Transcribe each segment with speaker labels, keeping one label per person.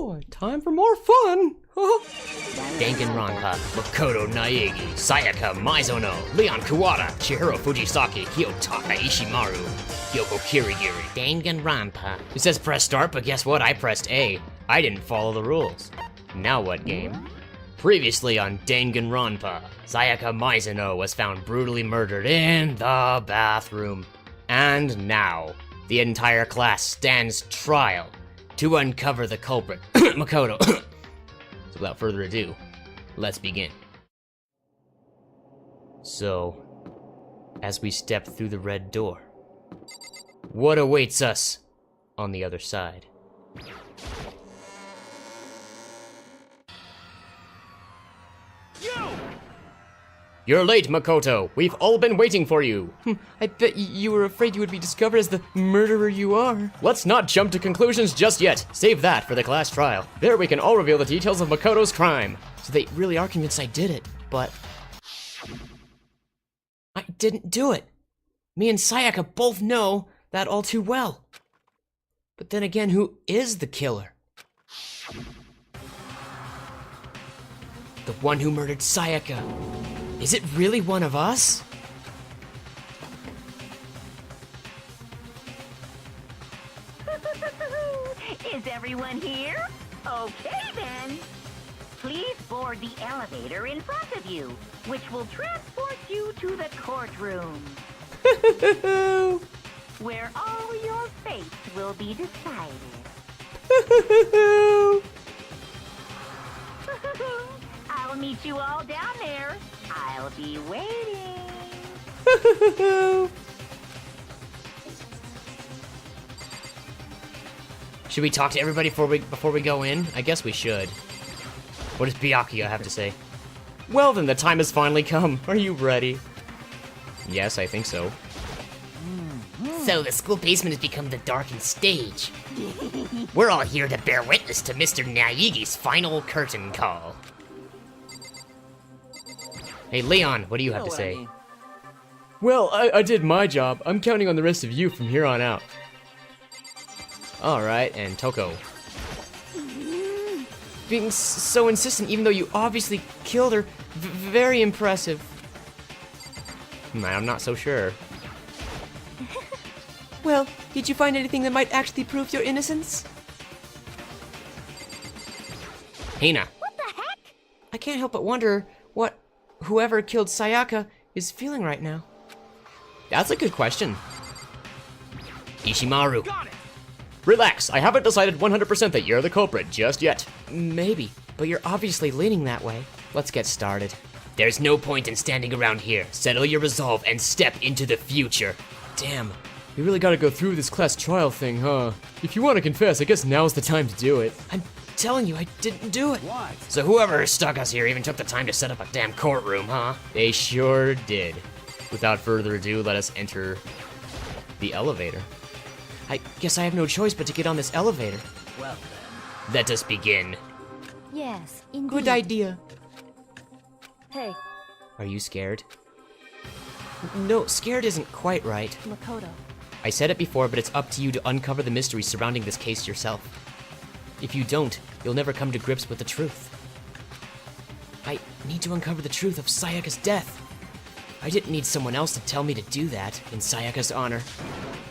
Speaker 1: boy, time for more fun.
Speaker 2: Danganronpa, Makoto Naegi, Sayaka Maizono, Leon Kuwata, Chihiro Fujisaki, Kiyotaka Ishimaru, Kyoko Kirigiri. Danganronpa. It says press start, but guess what? I pressed A. I didn't follow the rules. Now what game? Previously on Danganronpa, Sayaka Maizono was found brutally murdered in the bathroom. And now, the entire class stands trial to uncover the culprit, Makoto. So without further ado, let's begin. So, as we step through the red door, what awaits us on the other side? You're late, Makoto. We've all been waiting for you.
Speaker 1: I bet you were afraid you would be discovered as the murderer you are.
Speaker 2: Let's not jump to conclusions just yet. Save that for the class trial. There we can all reveal the details of Makoto's crime.
Speaker 1: So they really are convinced I did it, but I didn't do it. Me and Sayaka both know that all too well. But then again, who is the killer? The one who murdered Sayaka. Is it really one of us?
Speaker 3: Is everyone here? Okay then. Please board the elevator in front of you, which will transport you to the courtroom. Where all your fates will be decided. I'll meet you all down there. I'll be waiting.
Speaker 2: Should we talk to everybody before we go in? I guess we should. What does Byakuya have to say? Well then, the time has finally come. Are you ready? Yes, I think so.
Speaker 4: So the school basement has become the darkened stage. We're all here to bear witness to Mr. Naigi's final curtain call.
Speaker 2: Hey, Leon, what do you have to say?
Speaker 1: Well, I did my job. I'm counting on the rest of you from here on out.
Speaker 2: Alright, and Toko.
Speaker 1: Being so insistent, even though you obviously killed her, very impressive.
Speaker 2: I'm not so sure.
Speaker 1: Well, did you find anything that might actually prove your innocence?
Speaker 2: Hina.
Speaker 3: What the heck?
Speaker 1: I can't help but wonder what whoever killed Sayaka is feeling right now.
Speaker 2: That's a good question. Ishimaru. Got it. Relax, I haven't decided 100% that you're the culprit just yet.
Speaker 1: Maybe, but you're obviously leaning that way. Let's get started.
Speaker 4: There's no point in standing around here. Settle your resolve and step into the future.
Speaker 1: Damn, we really gotta go through this class trial thing, huh? If you want to confess, I guess now's the time to do it. I'm telling you, I didn't do it.
Speaker 4: What? So whoever stuck us here even took the time to set up a damn courtroom, huh?
Speaker 2: They sure did. Without further ado, let us enter the elevator.
Speaker 1: I guess I have no choice but to get on this elevator.
Speaker 4: Well then, let us begin.
Speaker 5: Yes, indeed.
Speaker 1: Good idea.
Speaker 5: Hey,
Speaker 2: Are you scared?
Speaker 1: No, scared isn't quite right.
Speaker 5: Makoto.
Speaker 2: I said it before, but it's up to you to uncover the mystery surrounding this case yourself. If you don't, you'll never come to grips with the truth. I need to uncover the truth of Sayaka's death. I didn't need someone else to tell me to do that in Sayaka's honor.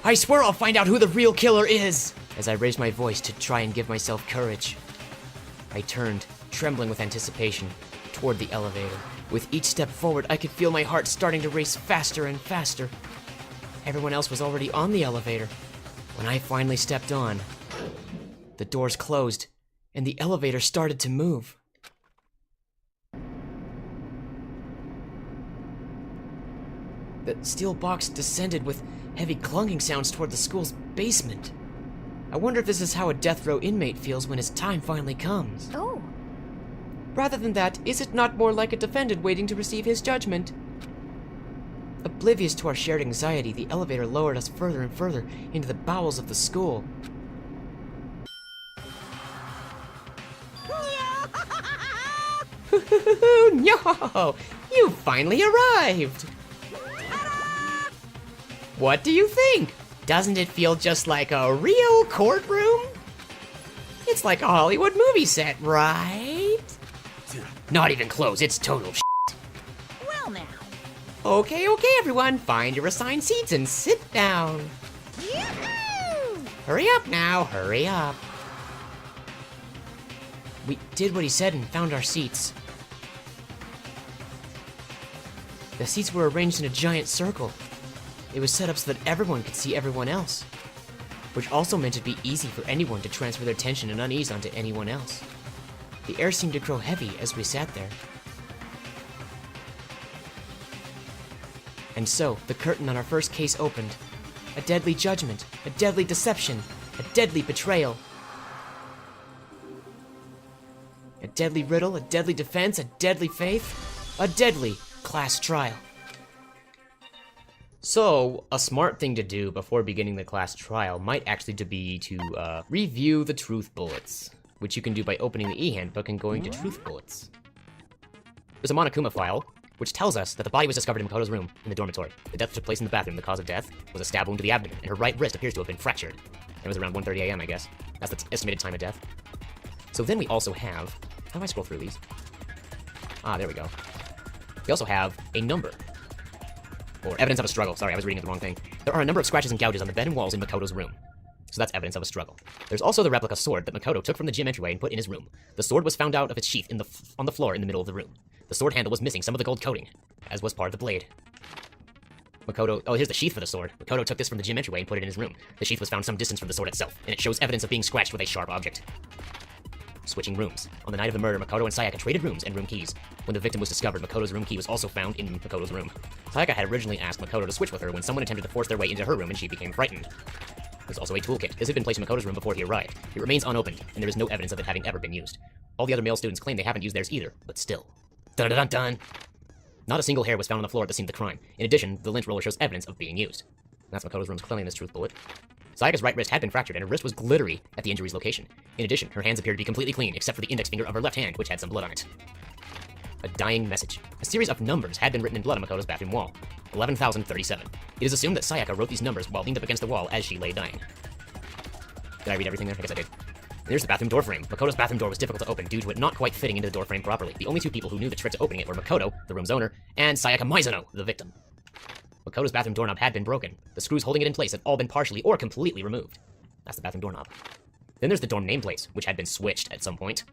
Speaker 2: I swear I'll find out who the real killer is! As I raised my voice to try and give myself courage, I turned, trembling with anticipation, toward the elevator. With each step forward, I could feel my heart starting to race faster and faster. Everyone else was already on the elevator. When I finally stepped on, the doors closed, and the elevator started to move. The steel box descended with heavy clunking sounds toward the school's basement. I wonder if this is how a death row inmate feels when his time finally comes.
Speaker 5: Oh.
Speaker 1: Rather than that, is it not more like a defendant waiting to receive his judgment? Oblivious to our shared anxiety, the elevator lowered us further and further into the bowels of the school. No! You finally arrived! What do you think? Doesn't it feel just like a real courtroom? It's like a Hollywood movie set, right?
Speaker 4: Not even close, it's total
Speaker 3: Well now.
Speaker 1: Okay, everyone. Find your assigned seats and sit down.
Speaker 3: Yoo-hoo!
Speaker 1: Hurry up now, hurry up.
Speaker 2: We did what he said and found our seats. The seats were arranged in a giant circle. It was set up so that everyone could see everyone else, which also meant it'd be easy for anyone to transfer their tension and unease onto anyone else. The air seemed to grow heavy as we sat there. And so, the curtain on our first case opened. A deadly judgment, a deadly deception, a deadly betrayal. A deadly riddle, a deadly defense, a deadly faith, a deadly class trial. So, a smart thing to do before beginning the class trial might actually be to review the truth bullets, which you can do by opening the e-handbook and going to truth bullets. There's a Monokuma file, which tells us that the body was discovered in Makoto's room in the dormitory. The death took place in the bathroom. The cause of death was a stab wound to the abdomen, and her right wrist appears to have been fractured. It was around 1:30 a.m., I guess. That's the estimated time of death. So then we also have... How do I scroll through these? Ah, there we go. We also have a number. Or evidence of a struggle. Sorry, I was reading the wrong thing. There are a number of scratches and gouges on the bed and walls in Makoto's room. So that's evidence of a struggle. There's also the replica sword that Makoto took from the gym entryway and put in his room. The sword was found out of its sheath on the floor in the middle of the room. The sword handle was missing some of the gold coating, as was part of the blade. Makoto... Oh, here's the sheath for the sword. Makoto took this from the gym entryway and put it in his room. The sheath was found some distance from the sword itself, and it shows evidence of being scratched with a sharp object. Switching rooms. On the night of the murder, Makoto and Sayaka traded rooms and room keys. When the victim was discovered, Makoto's room key was also found in Makoto's room. Sayaka had originally asked Makoto to switch with her when someone attempted to force their way into her room and she became frightened. There's also a toolkit. This had been placed in Makoto's room before he arrived. It remains unopened, and there is no evidence of it having ever been used. All the other male students claim they haven't used theirs either, but still. Dun-dun-dun-dun! Not a single hair was found on the floor at the scene of the crime. In addition, the lynch roller shows evidence of being used. That's Makoto's room's cleanliness truth bullet. Sayaka's right wrist had been fractured, and her wrist was glittery at the injury's location. In addition, her hands appeared to be completely clean, except for the index finger of her left hand, which had some blood on it. A dying message. A series of numbers had been written in blood on Makoto's bathroom wall. 11,037. It is assumed that Sayaka wrote these numbers while leaned up against the wall as she lay dying. Did I read everything there? I guess I did. And there's the bathroom door frame. Makoto's bathroom door was difficult to open due to it not quite fitting into the door frame properly. The only two people who knew the trick to opening it were Makoto, the room's owner, and Sayaka Maizono, the victim. Makoto's bathroom doorknob had been broken. The screws holding it in place had all been partially or completely removed. That's the bathroom doorknob. Then there's the dorm nameplate, which had been switched at some point.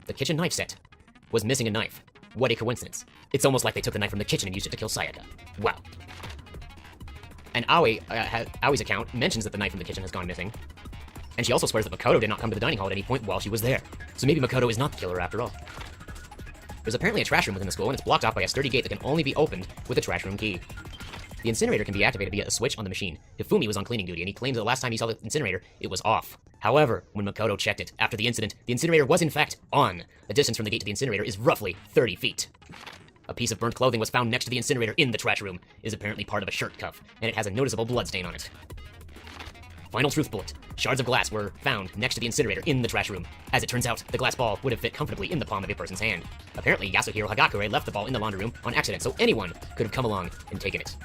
Speaker 2: The kitchen knife set was missing a knife. What a coincidence. It's almost like they took the knife from the kitchen and used it to kill Sayaka. Wow. And Aoi's account mentions that the knife from the kitchen has gone missing. And she also swears that Makoto did not come to the dining hall at any point while she was there. So maybe Makoto is not the killer after all. There's apparently a trash room within the school, and it's blocked off by a sturdy gate that can only be opened with a trash room key. The incinerator can be activated via a switch on the machine. Hifumi was on cleaning duty, and he claims that the last time he saw the incinerator, it was off. However, when Makoto checked it after the incident, the incinerator was in fact on. The distance from the gate to the incinerator is roughly 30 feet. A piece of burnt clothing was found next to the incinerator in the trash room. It is apparently part of a shirt cuff, and it has a noticeable bloodstain on it. Final truth bullet. Shards of glass were found next to the incinerator in the trash room. As it turns out, the glass ball would have fit comfortably in the palm of a person's hand. Apparently, Yasuhiro Hagakure left the ball in the laundry room on accident, so anyone could have come along and taken it.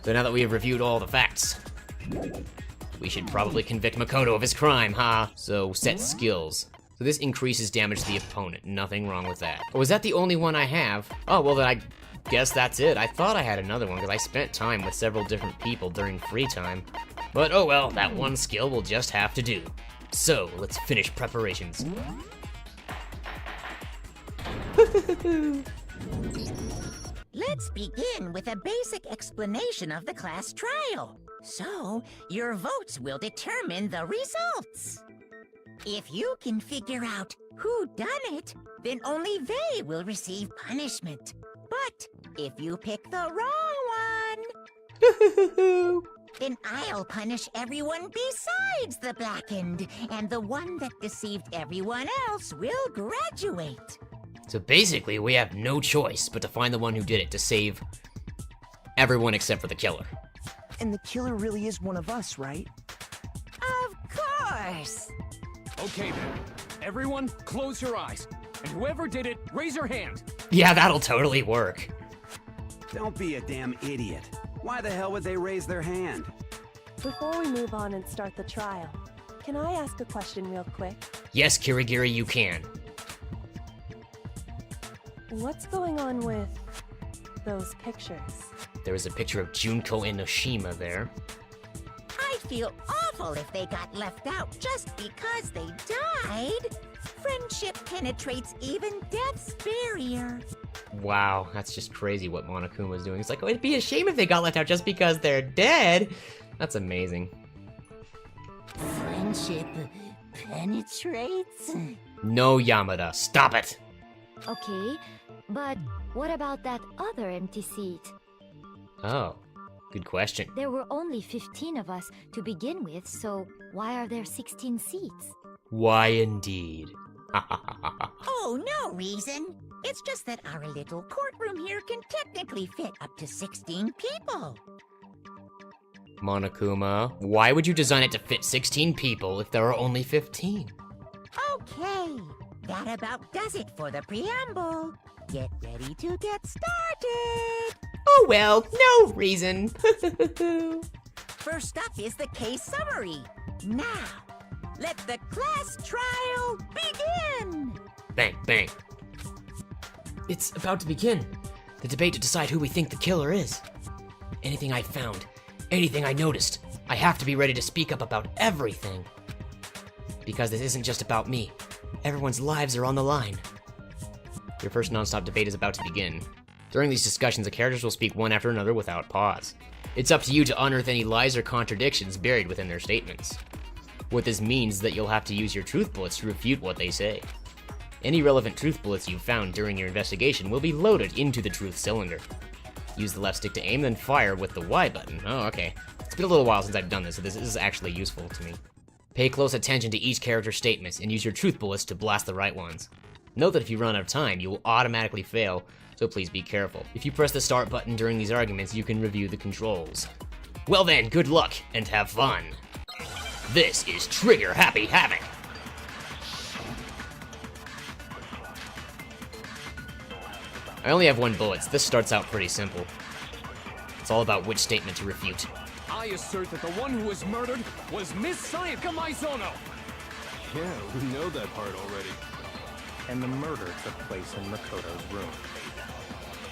Speaker 2: So now that we have reviewed all the facts, we should probably convict Makoto of his crime, huh? So, set skills. So this increases damage to the opponent. Nothing wrong with that. Oh, is that the only one I have? Oh, well then I guess that's it. I thought I had another one because I spent time with several different people during free time. But oh well, that one skill will just have to do. So, let's finish preparations.
Speaker 3: Let's begin with a basic explanation of the class trial. So, your votes will determine the results. If you can figure out who done it, then only they will receive punishment. But if you pick the wrong one, then I'll punish everyone besides the blackened, and the one that deceived everyone else will graduate.
Speaker 2: So basically, we have no choice but to find the one who did it to save everyone except for the killer.
Speaker 6: And the killer really is one of us, right?
Speaker 3: Of course!
Speaker 7: Okay then, everyone close your eyes, and whoever did it, raise your hand.
Speaker 2: Yeah, that'll totally work.
Speaker 8: Don't be a damn idiot. Why the hell would they raise their hand?
Speaker 5: Before we move on and start the trial,
Speaker 9: Can I ask a question real quick?
Speaker 2: Yes, Kirigiri, you can.
Speaker 9: What's going on with those pictures?
Speaker 2: There was a picture of Junko Enoshima there.
Speaker 3: I'd feel awful if they got left out just because they died. Friendship penetrates even death's barrier.
Speaker 2: Wow, that's just crazy what Monokuma's doing. It's like, oh, it'd be a shame if they got left out just because they're dead. That's amazing.
Speaker 3: Friendship penetrates?
Speaker 2: No, Yamada, stop it!
Speaker 5: Okay, but what about that other empty seat?
Speaker 2: Oh, good question.
Speaker 5: There were only 15 of us to begin with, so why are there 16 seats?
Speaker 2: Why indeed?
Speaker 3: Oh, no reason. It's just that our little courtroom here can technically fit up to 16 people.
Speaker 2: Monokuma, why would you design it to fit 16 people if there are only 15?
Speaker 3: Okay, that about does it for the preamble. Get ready to get started.
Speaker 1: Oh well, no reason.
Speaker 3: First up is the case summary. Now, let the class trial begin.
Speaker 2: Bang, bang.
Speaker 1: It's about to begin. The debate to decide who we think the killer is. Anything I found, anything I noticed, I have to be ready to speak up about everything. Because this isn't just about me. Everyone's lives are on the line.
Speaker 2: Your first non-stop debate is about to begin. During these discussions, the characters will speak one after another without pause. It's up to you to unearth any lies or contradictions buried within their statements. What this means is that you'll have to use your truth bullets to refute what they say. Any relevant truth bullets you've found during your investigation will be loaded into the truth cylinder. Use the left stick to aim, then fire with the Y button. Oh, okay. It's been a little while since I've done this, so this is actually useful to me. Pay close attention to each character's statements, and use your truth bullets to blast the right ones. Note that if you run out of time, you will automatically fail, so please be careful. If you press the start button during these arguments, you can review the controls. Well then, good luck, and have fun. This is Trigger Happy Havoc. I only have one bullet, so this starts out pretty simple. It's all about which statement to refute.
Speaker 7: I assert that the one who was murdered was Miss Sayaka Maizono.
Speaker 10: Yeah, we know that part already.
Speaker 11: And the murder took place in Makoto's room.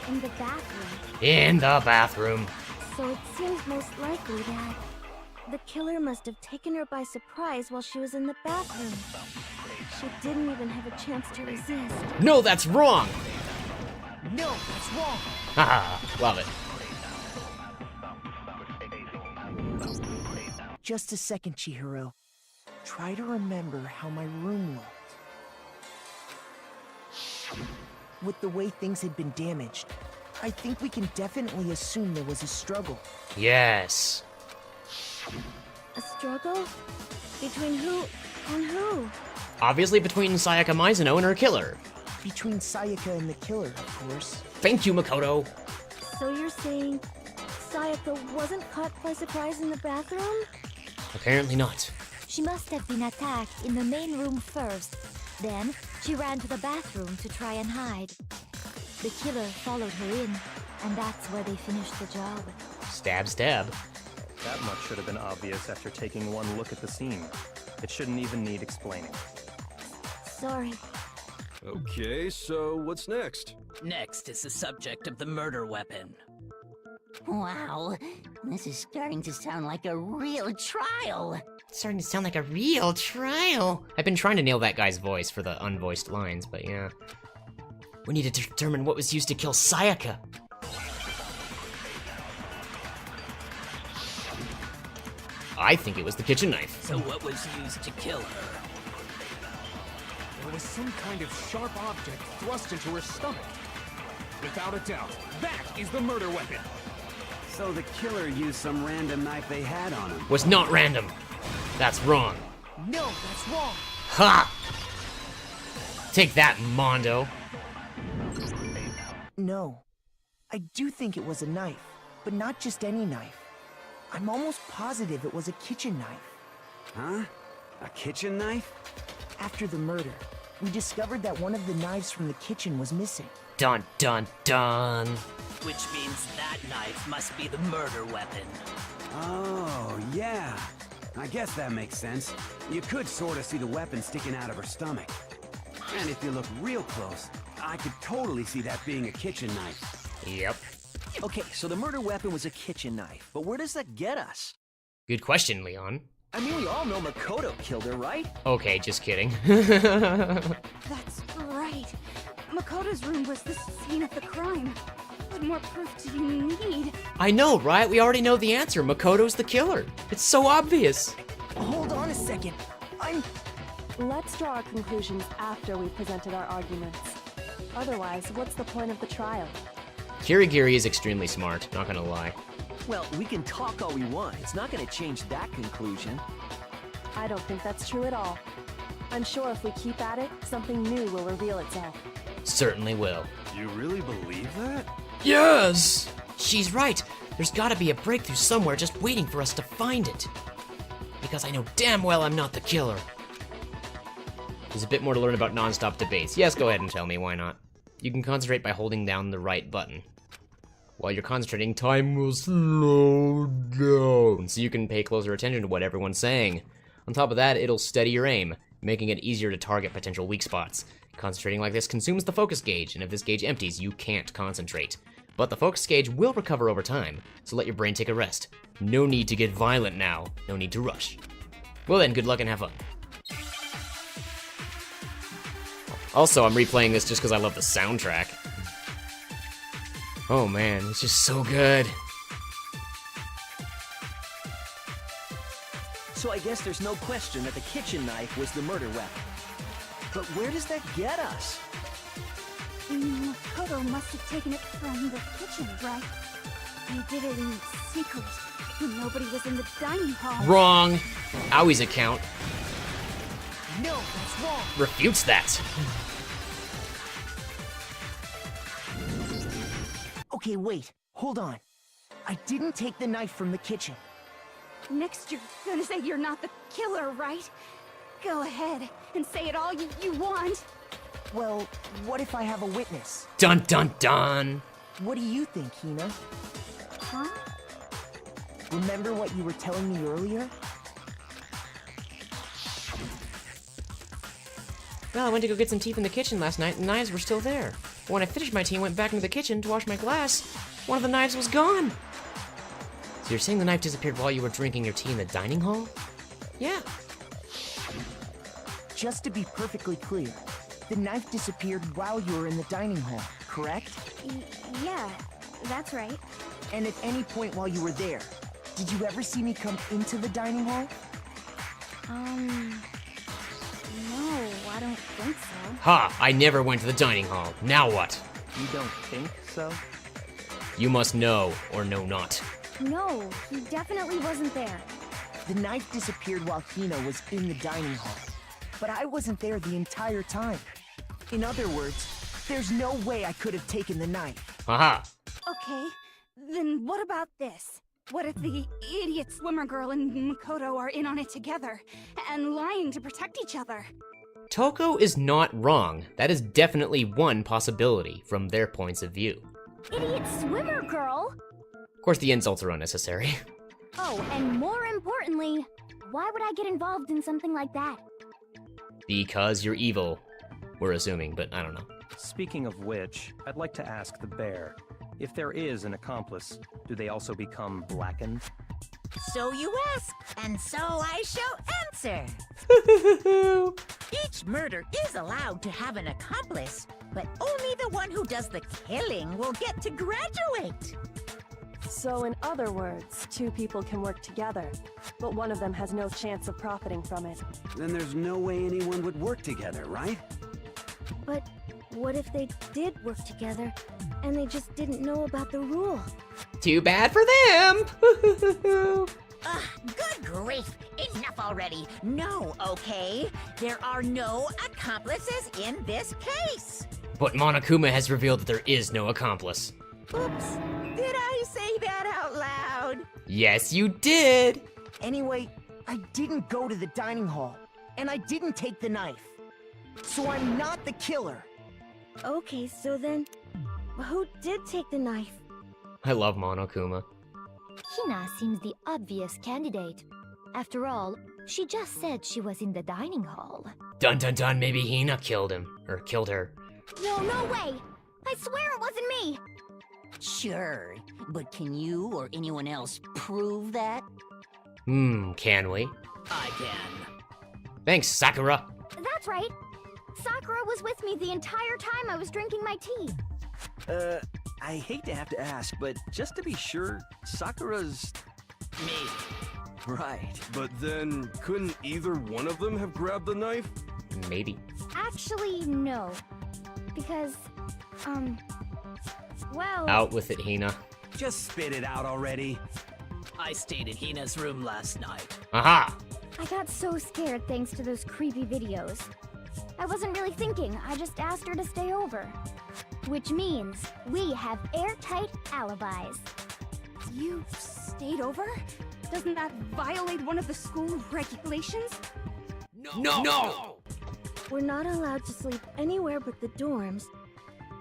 Speaker 5: In the bathroom.
Speaker 2: In the bathroom.
Speaker 12: So it seems most likely that the killer must have taken her by surprise while she was in the bathroom. She didn't even have a chance to resist.
Speaker 2: No, that's wrong!
Speaker 6: No, that's wrong.
Speaker 2: Haha, love it.
Speaker 6: Just a second, Chihiro. Try to remember how my room looked. With the way things had been damaged, I think we can definitely assume there was a struggle.
Speaker 2: Yes.
Speaker 12: A struggle? Between who and who?
Speaker 2: Obviously between Sayaka Maizono and her killer.
Speaker 6: Between Sayaka and the killer, of course.
Speaker 2: Thank you, Makoto.
Speaker 12: So you're saying Sayaka wasn't caught by surprise in the bathroom?
Speaker 2: Apparently not.
Speaker 5: She must have been attacked in the main room first. Then, she ran to the bathroom to try and hide. The killer followed her in, and that's where they finished the job.
Speaker 2: Stab, stab.
Speaker 11: That much should have been obvious after taking one look at the scene. It shouldn't even need explaining.
Speaker 12: Sorry.
Speaker 10: Okay, so what's next?
Speaker 13: Next is the subject of the murder weapon.
Speaker 3: Wow, this is starting to sound like a real trial.
Speaker 1: It's starting to sound like a real trial.
Speaker 2: I've been trying to nail that guy's voice for the unvoiced lines, but yeah.
Speaker 1: We need to determine what was used to kill Sayaka.
Speaker 2: I think it was the kitchen knife.
Speaker 13: So what was used to kill her?
Speaker 7: There was some kind of sharp object thrust into her stomach. Without a doubt, that is the murder weapon.
Speaker 8: So the killer used some random knife they had on him.
Speaker 2: Was not random. That's wrong.
Speaker 6: No, that's wrong.
Speaker 2: Ha! Take that, Mondo.
Speaker 6: No. I do think it was a knife, but not just any knife. I'm almost positive it was a kitchen knife.
Speaker 8: Huh? A kitchen knife?
Speaker 6: After the murder, we discovered that one of the knives from the kitchen was missing.
Speaker 2: Dun dun dun.
Speaker 13: Which means that knife must be the murder weapon.
Speaker 8: Oh, yeah. I guess that makes sense. You could sort of see the weapon sticking out of her stomach. And if you look real close, I could totally see that being a kitchen knife.
Speaker 2: Yep.
Speaker 6: Okay, so the murder weapon was a kitchen knife, but where does that get us?
Speaker 2: Good question, Leon.
Speaker 6: I mean, we all know Makoto killed her, right?
Speaker 2: Okay, just kidding.
Speaker 12: That's right. Makoto's room was the scene of the crime. What more proof do you need?
Speaker 2: I know, right? We already know the answer. Makoto's the killer. It's so obvious.
Speaker 6: Hold on a second.
Speaker 9: Let's draw our conclusions after we've presented our arguments. Otherwise, what's the point of the trial?
Speaker 2: Kirigiri is extremely smart, not gonna lie.
Speaker 6: Well, we can talk all we want. It's not gonna change that conclusion.
Speaker 9: I don't think that's true at all. I'm sure if we keep at it, something new will reveal itself.
Speaker 2: Certainly will.
Speaker 10: You really believe that?
Speaker 2: Yes! She's right. There's gotta be a breakthrough somewhere just waiting for us to find it. Because I know damn well I'm not the killer. There's a bit more to learn about non-stop debates. Yes, go ahead and tell me, why not? You can concentrate by holding down the right button. While you're concentrating, time will slow down, so you can pay closer attention to what everyone's saying. On top of that, it'll steady your aim, making it easier to target potential weak spots. Concentrating like this consumes the focus gauge, and if this gauge empties, you can't concentrate. But the focus gauge will recover over time, so let your brain take a rest. No need to get violent now, no need to rush. Well then, good luck and have fun. Also, I'm replaying this just because I love the soundtrack. Oh man, it's just so good.
Speaker 6: So I guess there's no question that the kitchen knife was the murder weapon. But where does that get us?
Speaker 12: Makoto must have taken it from the kitchen, right? He did it in secret, when nobody was in the dining hall.
Speaker 2: Wrong. Aoi's account
Speaker 6: No, that's wrong.
Speaker 2: refutes that.
Speaker 6: Okay, wait. Hold on. I didn't take the knife from the kitchen.
Speaker 12: Next, you're gonna say you're not the killer, right? Go ahead and say it all you want.
Speaker 6: Well, what if I have a witness?
Speaker 2: Dun dun dun.
Speaker 6: What do you think, Hina?
Speaker 12: Huh?
Speaker 6: Remember what you were telling me earlier?
Speaker 2: Well, I went to go get some tea from the kitchen last night, and the knives were still there. But when I finished my tea and went back into the kitchen to wash my glass, one of the knives was gone. So you're saying the knife disappeared while you were drinking your tea in the dining hall? Yeah.
Speaker 6: Just to be perfectly clear, the knife disappeared while you were in the dining hall, correct?
Speaker 12: Yeah, that's right.
Speaker 6: And at any point while you were there, did you ever see me come into the dining hall?
Speaker 12: No, I don't think so.
Speaker 2: Ha! I never went to the dining hall. Now what?
Speaker 11: You don't think so?
Speaker 2: You must know, or know not.
Speaker 12: No, he definitely wasn't there.
Speaker 6: The knife disappeared while Hina was in the dining hall, but I wasn't there the entire time. In other words, there's no way I could have taken the knife.
Speaker 2: Haha.
Speaker 12: Okay, then what about this? What if the idiot swimmer girl and Makoto are in on it together, and lying to protect each other?
Speaker 2: Toko is not wrong. That is definitely one possibility from their points of view.
Speaker 12: Idiot swimmer girl?
Speaker 2: Of course, the insults are unnecessary.
Speaker 12: Oh, and more importantly, why would I get involved in something like that?
Speaker 2: Because you're evil. We're assuming, but I don't know.
Speaker 11: Speaking of which, I'd like to ask the bear, if there is an accomplice, do they also become blackened?
Speaker 3: So you ask, and so I shall answer. Each murder is allowed to have an accomplice, but only the one who does the killing will get to graduate.
Speaker 9: So in other words, two people can work together, but one of them has no chance of profiting from it.
Speaker 8: Then there's no way anyone would work together, right?
Speaker 12: But what if they did work together, and they just didn't know about the rule?
Speaker 2: Too bad for them!
Speaker 3: Ugh, good grief! Enough already! No, okay? There are no accomplices in this case!
Speaker 2: But Monokuma has revealed that there is no accomplice.
Speaker 3: Oops! Did I say that out loud?
Speaker 2: Yes, you did!
Speaker 6: Anyway, I didn't go to the dining hall, and I didn't take the knife. So I'm not the killer.
Speaker 12: Okay, so then, who did take the knife?
Speaker 2: I love Monokuma.
Speaker 5: Hina seems the obvious candidate. After all, she just said she was in the dining hall.
Speaker 2: Dun dun dun, maybe Hina killed him. Or killed her.
Speaker 12: No, no way! I swear it wasn't me!
Speaker 3: Sure, but can you or anyone else prove that?
Speaker 2: Can we?
Speaker 13: I can.
Speaker 2: Thanks, Sakura.
Speaker 12: That's right. Sakura was with me the entire time I was drinking my tea.
Speaker 10: I hate to have to ask, but just to be sure, Sakura's...
Speaker 13: Me.
Speaker 10: Right.
Speaker 7: But then, couldn't either one of them have grabbed the knife?
Speaker 2: Maybe.
Speaker 12: Actually, no. Because, well...
Speaker 2: Out with it, Hina.
Speaker 8: Just spit it out already.
Speaker 13: I stayed in Hina's room last night.
Speaker 2: Aha!
Speaker 12: I got so scared thanks to those creepy videos. I wasn't really thinking, I just asked her to stay over. Which means we have airtight alibis.
Speaker 14: You stayed over? Doesn't that violate one of the school regulations?
Speaker 2: No!
Speaker 12: We're not allowed to sleep anywhere but the dorms,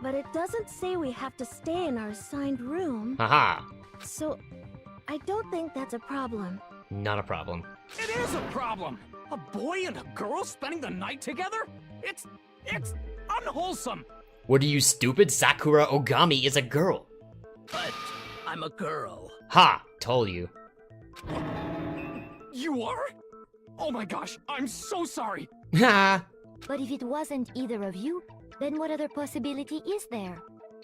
Speaker 12: but it doesn't say we have to stay in our assigned room.
Speaker 2: Aha!
Speaker 12: So, I don't think that's a problem.
Speaker 2: Not a problem.
Speaker 7: It is a problem! A boy and a girl spending the night together? It's unwholesome!
Speaker 2: What are you, stupid? Sakura Ogami is a girl.
Speaker 13: But I'm a girl.
Speaker 2: Ha! Told you.
Speaker 7: You are? Oh my gosh, I'm so sorry!
Speaker 2: Ha!
Speaker 5: But if it wasn't either of you, then what other possibility is there?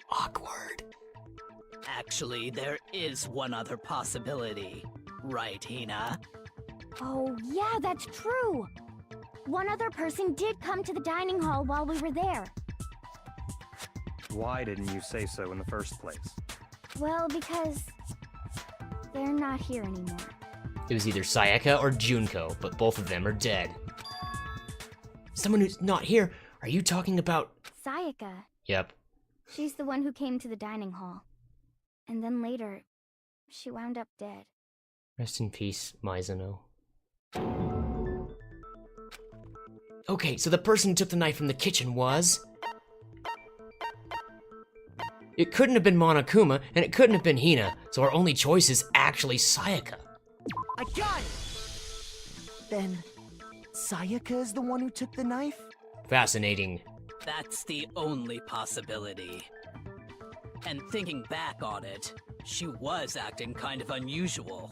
Speaker 2: Awkward.
Speaker 13: Actually, there is one other possibility. Right, Hina?
Speaker 12: Oh, yeah, that's true! One other person did come to the dining hall while we were there.
Speaker 11: Why didn't you say so in the first place?
Speaker 12: Well, because... they're not here anymore.
Speaker 2: It was either Sayaka or Junko, but both of them are dead. Someone who's not here? Are you talking about...
Speaker 12: Sayaka.
Speaker 2: Yep.
Speaker 12: She's the one who came to the dining hall. And then later, she wound up dead.
Speaker 2: Rest in peace, Mizuno. Okay, so the person who took the knife from the kitchen was... It couldn't have been Monokuma, and it couldn't have been Hina, so our only choice is actually Sayaka.
Speaker 6: I got it! Then, Sayaka is the one who took the knife?
Speaker 2: Fascinating.
Speaker 13: That's the only possibility. And thinking back on it, she was acting kind of unusual.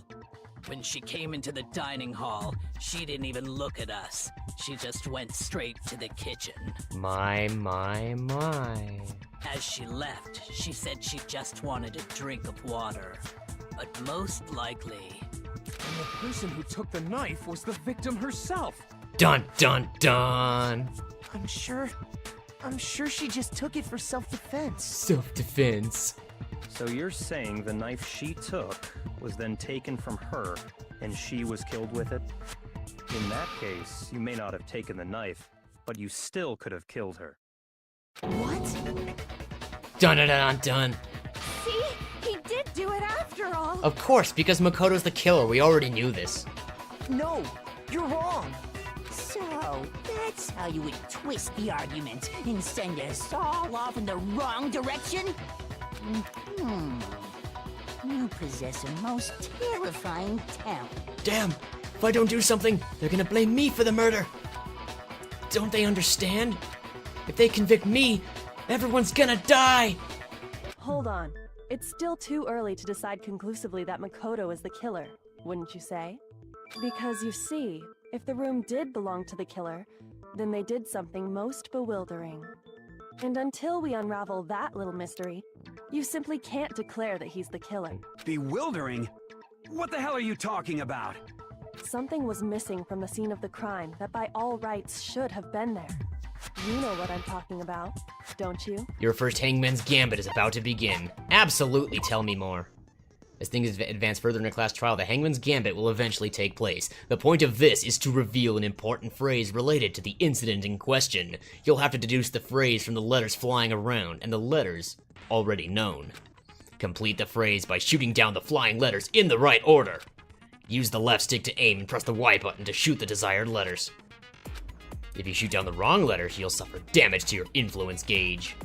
Speaker 13: When she came into the dining hall, she didn't even look at us. She just went straight to the kitchen.
Speaker 2: My.
Speaker 13: As she left, she said she just wanted a drink of water. But most likely...
Speaker 7: And the person who took the knife was the victim herself.
Speaker 2: Dun dun dun!
Speaker 6: I'm sure she just took it for self-defense.
Speaker 2: Self-defense.
Speaker 11: So you're saying the knife she took was then taken from her, and she was killed with it? In that case, you may not have taken the knife, but you still could have killed her.
Speaker 6: What?
Speaker 2: Dun dun dun dun!
Speaker 14: See? He did do it after all!
Speaker 2: Of course, because Makoto's the killer, we already knew this.
Speaker 6: No, you're wrong!
Speaker 3: So, that's how you would twist the argument and send us all off in the wrong direction? You possess a most terrifying talent.
Speaker 2: Damn! If I don't do something, they're gonna blame me for the murder! Don't they understand? If they convict me, everyone's gonna die!
Speaker 9: Hold on. It's still too early to decide conclusively that Makoto is the killer, wouldn't you say? Because you see, if the room did belong to the killer, then they did something most bewildering. And until we unravel that little mystery, you simply can't declare that he's the killer.
Speaker 8: Bewildering? What the hell are you talking about?
Speaker 9: Something was missing from the scene of the crime that by all rights should have been there. You know what I'm talking about, don't you?
Speaker 2: Your first Hangman's Gambit is about to begin. Absolutely tell me more. As things advance further in a class trial, the Hangman's Gambit will eventually take place. The point of this is to reveal an important phrase related to the incident in question. You'll have to deduce the phrase from the letters flying around, and the letters already known. Complete the phrase by shooting down the flying letters in the right order. Use the left stick to aim and press the Y button to shoot the desired letters. If you shoot down the wrong letters, you'll suffer damage to your influence gauge.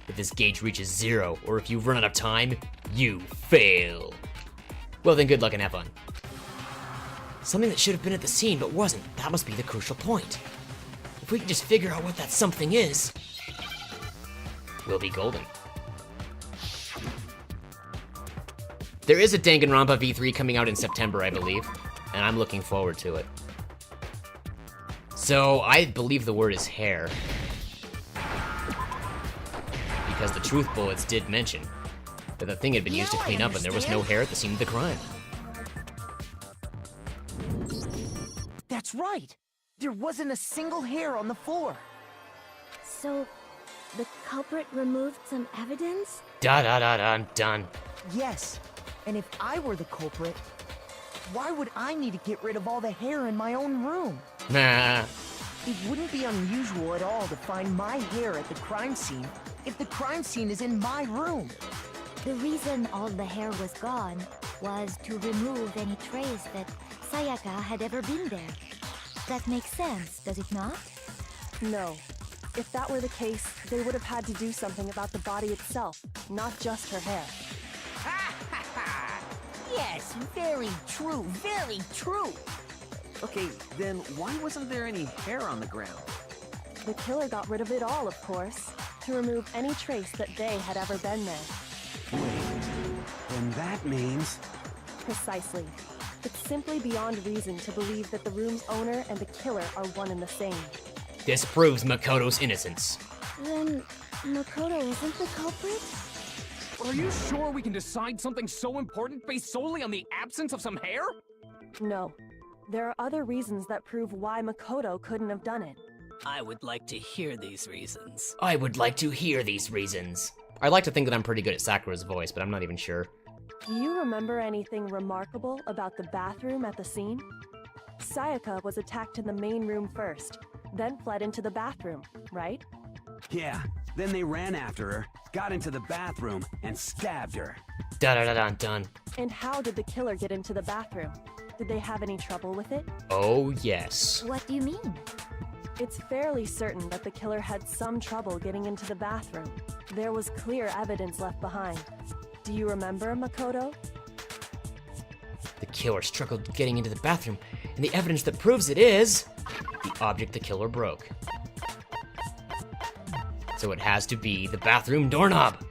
Speaker 2: If this gauge reaches 0, or if you run out of time, you fail. Well then, good luck and have fun.
Speaker 1: Something that should have been at the scene but wasn't. That must be the crucial point. If we can just figure out what that something is,
Speaker 2: we'll be golden. There is a Danganronpa V3 coming out in September, I believe, and I'm looking forward to it. So, I believe the word is hair. Because the truth bullets did mention that the thing had been used to clean up and there was no hair at the scene of the crime.
Speaker 6: That's right! There wasn't a single hair on the floor!
Speaker 12: So, the culprit removed some evidence?
Speaker 2: Dun.
Speaker 6: Yes, and if I were the culprit, why would I need to get rid of all the hair in my own room?
Speaker 2: Nah.
Speaker 6: It wouldn't be unusual at all to find my hair at the crime scene if the crime scene is in my room.
Speaker 5: The reason all the hair was gone was to remove any trace that Sayaka had ever been there. That makes sense, does it not?
Speaker 9: No. If that were the case, they would have had to do something about the body itself, not just her hair.
Speaker 6: Yes, very true, very true.
Speaker 10: Okay, then why wasn't there any hair on the ground?
Speaker 9: The killer got rid of it all, of course, to remove any trace that they had ever been there.
Speaker 8: Wait, then that means...
Speaker 9: Precisely. It's simply beyond reason to believe that the room's owner and the killer are one and the same.
Speaker 2: This proves Makoto's innocence.
Speaker 12: Then, Makoto isn't the culprit?
Speaker 7: Are you sure we can decide something so important based solely on the absence of some hair?
Speaker 9: No. There are other reasons that prove why Makoto couldn't have done it.
Speaker 13: I would like to hear these reasons.
Speaker 2: I would like to hear these reasons. I'd like to think that I'm pretty good at Sakura's voice, but I'm not even sure.
Speaker 9: Do you remember anything remarkable about the bathroom at the scene? Sayaka was attacked in the main room first, then fled into the bathroom, right?
Speaker 8: Yeah, then they ran after her, got into the bathroom, and stabbed her.
Speaker 2: Dun.
Speaker 9: And how did the killer get into the bathroom? Did they have any trouble with it?
Speaker 2: Oh, yes.
Speaker 5: What do you mean?
Speaker 9: It's fairly certain that the killer had some trouble getting into the bathroom. There was clear evidence left behind. Do you remember, Makoto?
Speaker 2: The killer struggled getting into the bathroom, and the evidence that proves it is the object the killer broke. So it has to be the bathroom doorknob.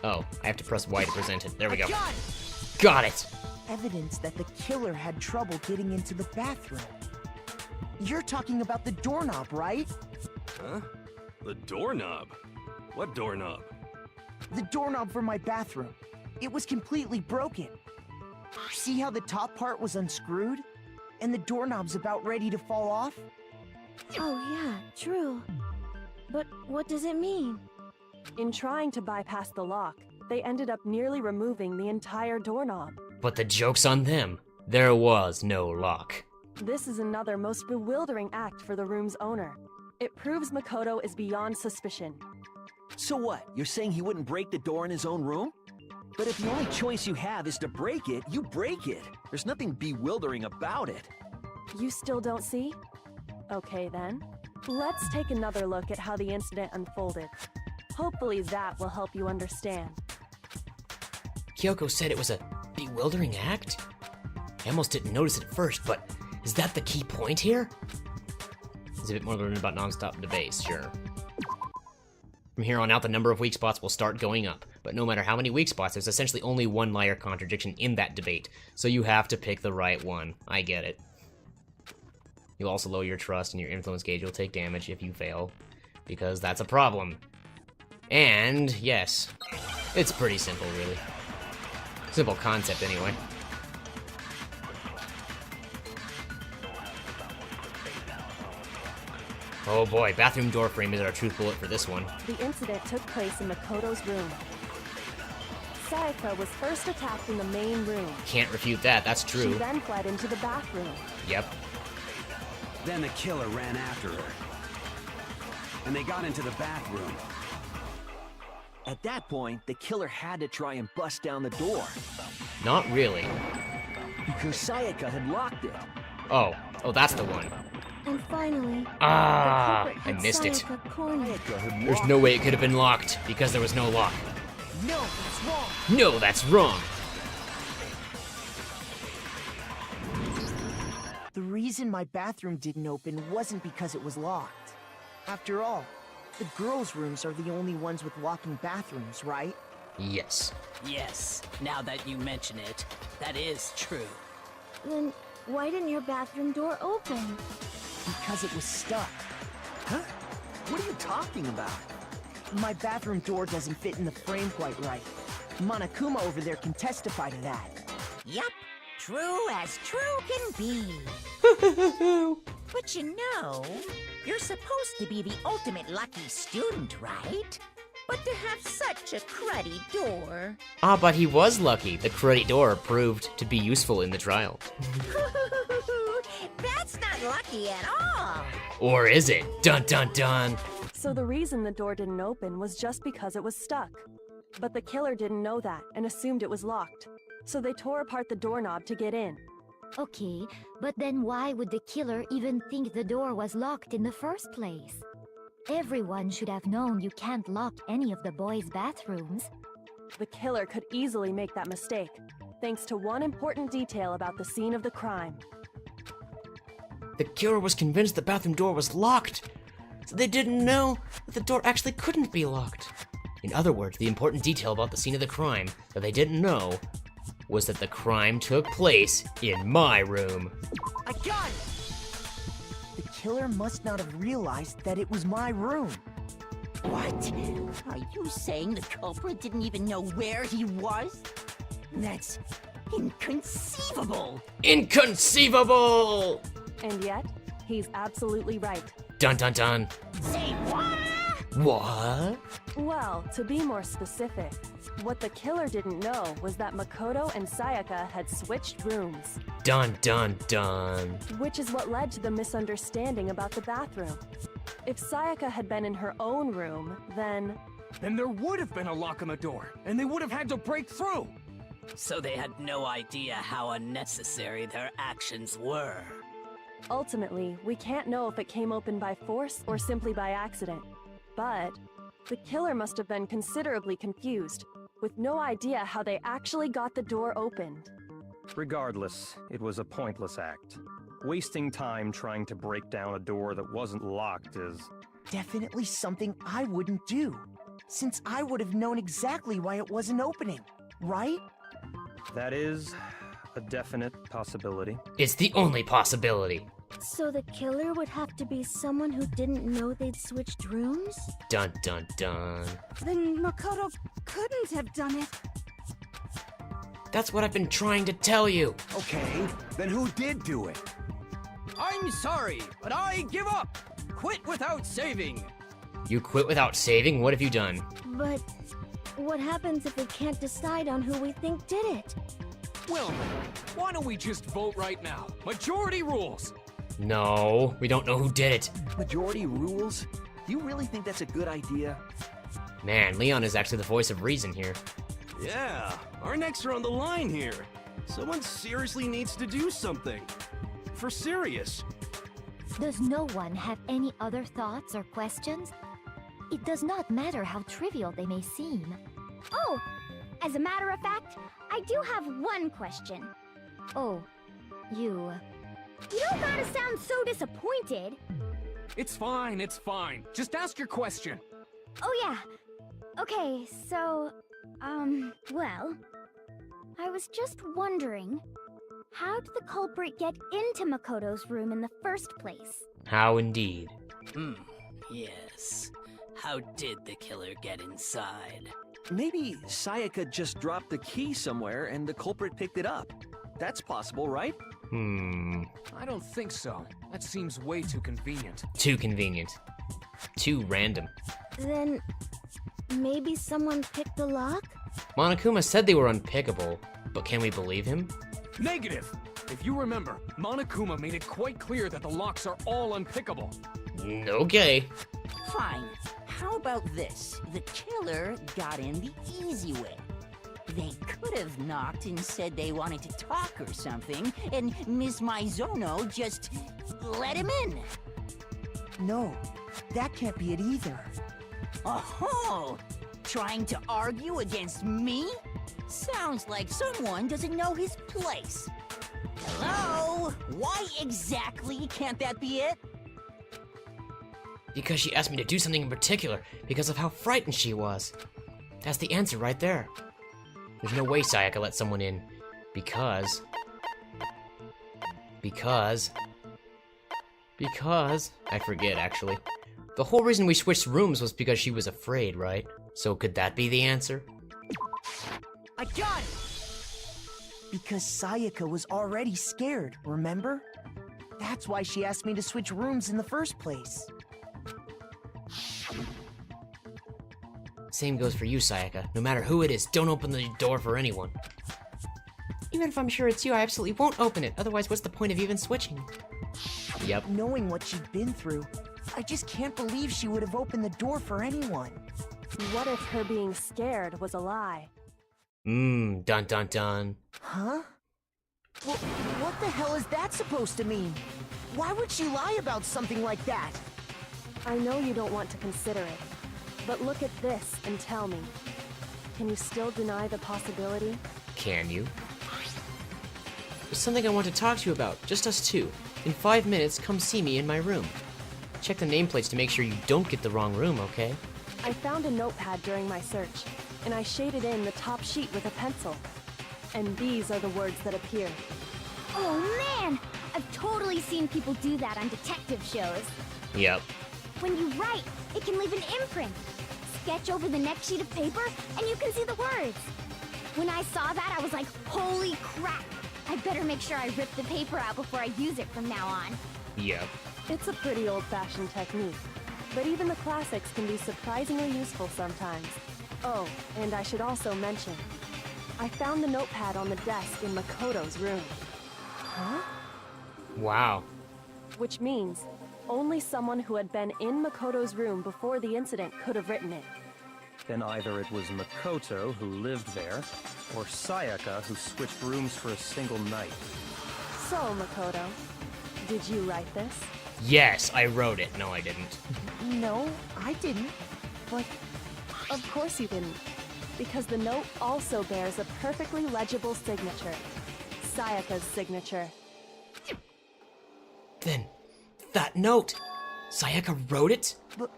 Speaker 2: Oh, I have to press Y to present it. There we go. Got it!
Speaker 6: Evidence that the killer had trouble getting into the bathroom. You're talking about the doorknob, right?
Speaker 7: Huh? The doorknob? What doorknob?
Speaker 6: The doorknob for my bathroom. It was completely broken. See how the top part was unscrewed? And the doorknob's about ready to fall off?
Speaker 12: Oh yeah, true. But what does it mean?
Speaker 9: In trying to bypass the lock, they ended up nearly removing the entire doorknob.
Speaker 2: But the joke's on them. There was no lock.
Speaker 9: This is another most bewildering act for the room's owner. It proves Makoto is beyond suspicion.
Speaker 10: So what? You're saying he wouldn't break the door in his own room? But if the only choice you have is to break it, you break it. There's nothing bewildering about it.
Speaker 9: You still don't see? Okay then. Let's take another look at how the incident unfolded. Hopefully that will help you understand.
Speaker 2: Kyoko said it was a bewildering act? I almost didn't notice it at first, but is that the key point here? There's a bit more learning about non-stop debates, sure. From here on out, the number of weak spots will start going up, but no matter how many weak spots, there's essentially only one liar contradiction in that debate, so you have to pick the right one. I get it. You'll also lower your trust, and your influence gauge will take damage if you fail, because that's a problem. And, yes, it's pretty simple, really. Simple concept, anyway. Oh boy, bathroom door frame is our truth bullet for this one.
Speaker 9: The incident took place in Makoto's room. Sayaka was first attacked in the main room.
Speaker 2: Can't refute that, that's true.
Speaker 9: She then fled into the bathroom.
Speaker 2: Yep.
Speaker 8: Then the killer ran after her. And they got into the bathroom.
Speaker 10: At that point, the killer had to try and bust down the door.
Speaker 2: Not really.
Speaker 10: Because Sayaka had locked it.
Speaker 2: Oh, that's the one.
Speaker 12: And finally,
Speaker 2: I missed it. There's no way it could have been locked, because there was no lock.
Speaker 6: No, that's wrong.
Speaker 2: No, that's wrong.
Speaker 6: The reason my bathroom didn't open wasn't because it was locked. After all, the girls' rooms are the only ones with locking bathrooms, right?
Speaker 2: Yes.
Speaker 13: Yes, now that you mention it, that is true.
Speaker 5: Then why didn't your bathroom door open?
Speaker 6: Because it was stuck.
Speaker 10: Huh? What are you talking about?
Speaker 6: My bathroom door doesn't fit in the frame quite right. Monokuma over there can testify to that.
Speaker 3: Yup, true as true can be. But you know, you're supposed to be the ultimate lucky student, right? But to have such a cruddy door.
Speaker 2: Ah, but he was lucky. The cruddy door proved to be useful in the trial.
Speaker 3: That's not lucky at all.
Speaker 2: Or is it? Dun dun dun.
Speaker 9: So the reason the door didn't open was just because it was stuck. But the killer didn't know that and assumed it was locked. So they tore apart the doorknob to get in.
Speaker 5: Okay, but then why would the killer even think the door was locked in the first place? Everyone should have known you can't lock any of the boys' bathrooms.
Speaker 9: The killer could easily make that mistake, thanks to one important detail about the scene of the crime.
Speaker 2: The killer was convinced the bathroom door was locked, so they didn't know that the door actually couldn't be locked. In other words, the important detail about the scene of the crime that they didn't know was that the crime took place in my room.
Speaker 6: I got it! The killer must not have realized that it was my room.
Speaker 3: What? Are you saying the culprit didn't even know where he was? That's inconceivable!
Speaker 2: Inconceivable!
Speaker 9: And yet, he's absolutely right.
Speaker 2: Dun dun dun.
Speaker 3: Say what?
Speaker 2: What?
Speaker 9: Well, to be more specific, what the killer didn't know was that Makoto and Sayaka had switched rooms.
Speaker 2: Dun dun dun.
Speaker 9: Which is what led to the misunderstanding about the bathroom. If Sayaka had been in her own room, then
Speaker 7: there would have been a lock on the door, and they would have had to break through.
Speaker 13: So they had no idea how unnecessary their actions were.
Speaker 9: ultimately, we can't know if it came open by force or simply by accident. But the killer must have been considerably confused, with no idea how they actually got the door opened.
Speaker 11: Regardless, it was a pointless act. Wasting time trying to break down a door that wasn't locked is...
Speaker 6: definitely something I wouldn't do, since I would have known exactly why it wasn't opening, right?
Speaker 11: That is a definite possibility.
Speaker 2: It's the only possibility.
Speaker 5: So the killer would have to be someone who didn't know they'd switched rooms?
Speaker 2: Dun dun dun.
Speaker 14: Then Makoto couldn't have done it.
Speaker 2: That's what I've been trying to tell you.
Speaker 8: Okay, then who did do it?
Speaker 15: I'm sorry, but I give up. Quit without saving.
Speaker 2: You quit without saving? What have you done?
Speaker 5: But what happens if we can't decide on who we think did it?
Speaker 7: Well, why don't we just vote right now? Majority rules.
Speaker 2: No, we don't know who did it.
Speaker 10: Majority rules? You really think that's a good idea?
Speaker 2: Man, Leon is actually the voice of reason here.
Speaker 15: Yeah, our necks are on the line here. Someone seriously needs to do something. For serious.
Speaker 5: Does no one have any other thoughts or questions? It does not matter how trivial they may seem.
Speaker 12: Oh, as a matter of fact, I do have one question.
Speaker 5: Oh, you...
Speaker 12: You don't gotta sound so disappointed.
Speaker 7: It's fine, it's fine. Just ask your question.
Speaker 12: Oh yeah. Okay, so, well, I was just wondering, how did the culprit get into Makoto's room in the first place?
Speaker 2: How indeed.
Speaker 13: Yes. How did the killer get inside?
Speaker 10: Maybe Sayaka just dropped the key somewhere and the culprit picked it up. That's possible, right?
Speaker 7: I don't think so. That seems way too convenient.
Speaker 2: Too convenient. Too random.
Speaker 5: Then maybe someone picked the lock?
Speaker 2: Monokuma said they were unpickable, but can we believe him?
Speaker 7: Negative! If you remember, Monokuma made it quite clear that the locks are all unpickable.
Speaker 2: Okay.
Speaker 3: Fine. How about this? The killer got in the easy way. They could have knocked and said they wanted to talk or something, and Miss Maizono just let him in.
Speaker 6: No, that can't be it either.
Speaker 3: Oh, trying to argue against me? Sounds like someone doesn't know his place. Hello?
Speaker 6: Why exactly can't that be it?
Speaker 1: Because she asked me to do something in particular, because of how frightened she was. That's the answer right there. There's no way Sayaka let someone in. Because, I forget actually. The whole reason we switched rooms was because she was afraid, right? So could that be the answer?
Speaker 6: I got it! Because Sayaka was already scared, remember? That's why she asked me to switch rooms in the first place.
Speaker 1: Same goes for you, Sayaka. No matter who it is, don't open the door for anyone. Even if I'm sure it's you, I absolutely won't open it. Otherwise, what's the point of even switching? Yep.
Speaker 6: Knowing what she'd been through, I just can't believe she would have opened the door for anyone.
Speaker 9: What if her being scared was a lie?
Speaker 1: Dun dun dun.
Speaker 6: Huh? Well, what the hell is that supposed to mean? Why would she lie about something like that?
Speaker 9: I know you don't want to consider it, but look at this and tell me. Can you still deny the possibility?
Speaker 1: Can you? There's something I want to talk to you about, just us two. In 5 minutes, come see me in my room. Check the nameplates to make sure you don't get the wrong room, okay?
Speaker 9: I found a notepad during my search, and I shaded in the top sheet with a pencil. And these are the words that appear.
Speaker 12: Oh man! I've totally seen people do that on detective shows.
Speaker 1: Yep.
Speaker 12: When you write, it can leave an imprint. Sketch over the next sheet of paper, and you can see the words. When I saw that, I was like, holy crap! I better make sure I rip the paper out before I use it from now on.
Speaker 1: Yep.
Speaker 9: It's a pretty old-fashioned technique, but even the classics can be surprisingly useful sometimes. Oh, and I should also mention, I found the notepad on the desk in Makoto's room.
Speaker 6: Huh?
Speaker 1: Wow.
Speaker 9: Which means, only someone who had been in Makoto's room before the incident could have written it.
Speaker 11: Then either it was Makoto who lived there, or Sayaka who switched rooms for a single night.
Speaker 9: So, Makoto, did you write this?
Speaker 1: Yes, I wrote it. No, I didn't.
Speaker 6: No, I didn't. But
Speaker 9: of course you didn't, because the note also bears a perfectly legible signature. Sayaka's signature.
Speaker 1: Then, that note! Sayaka wrote it?
Speaker 6: But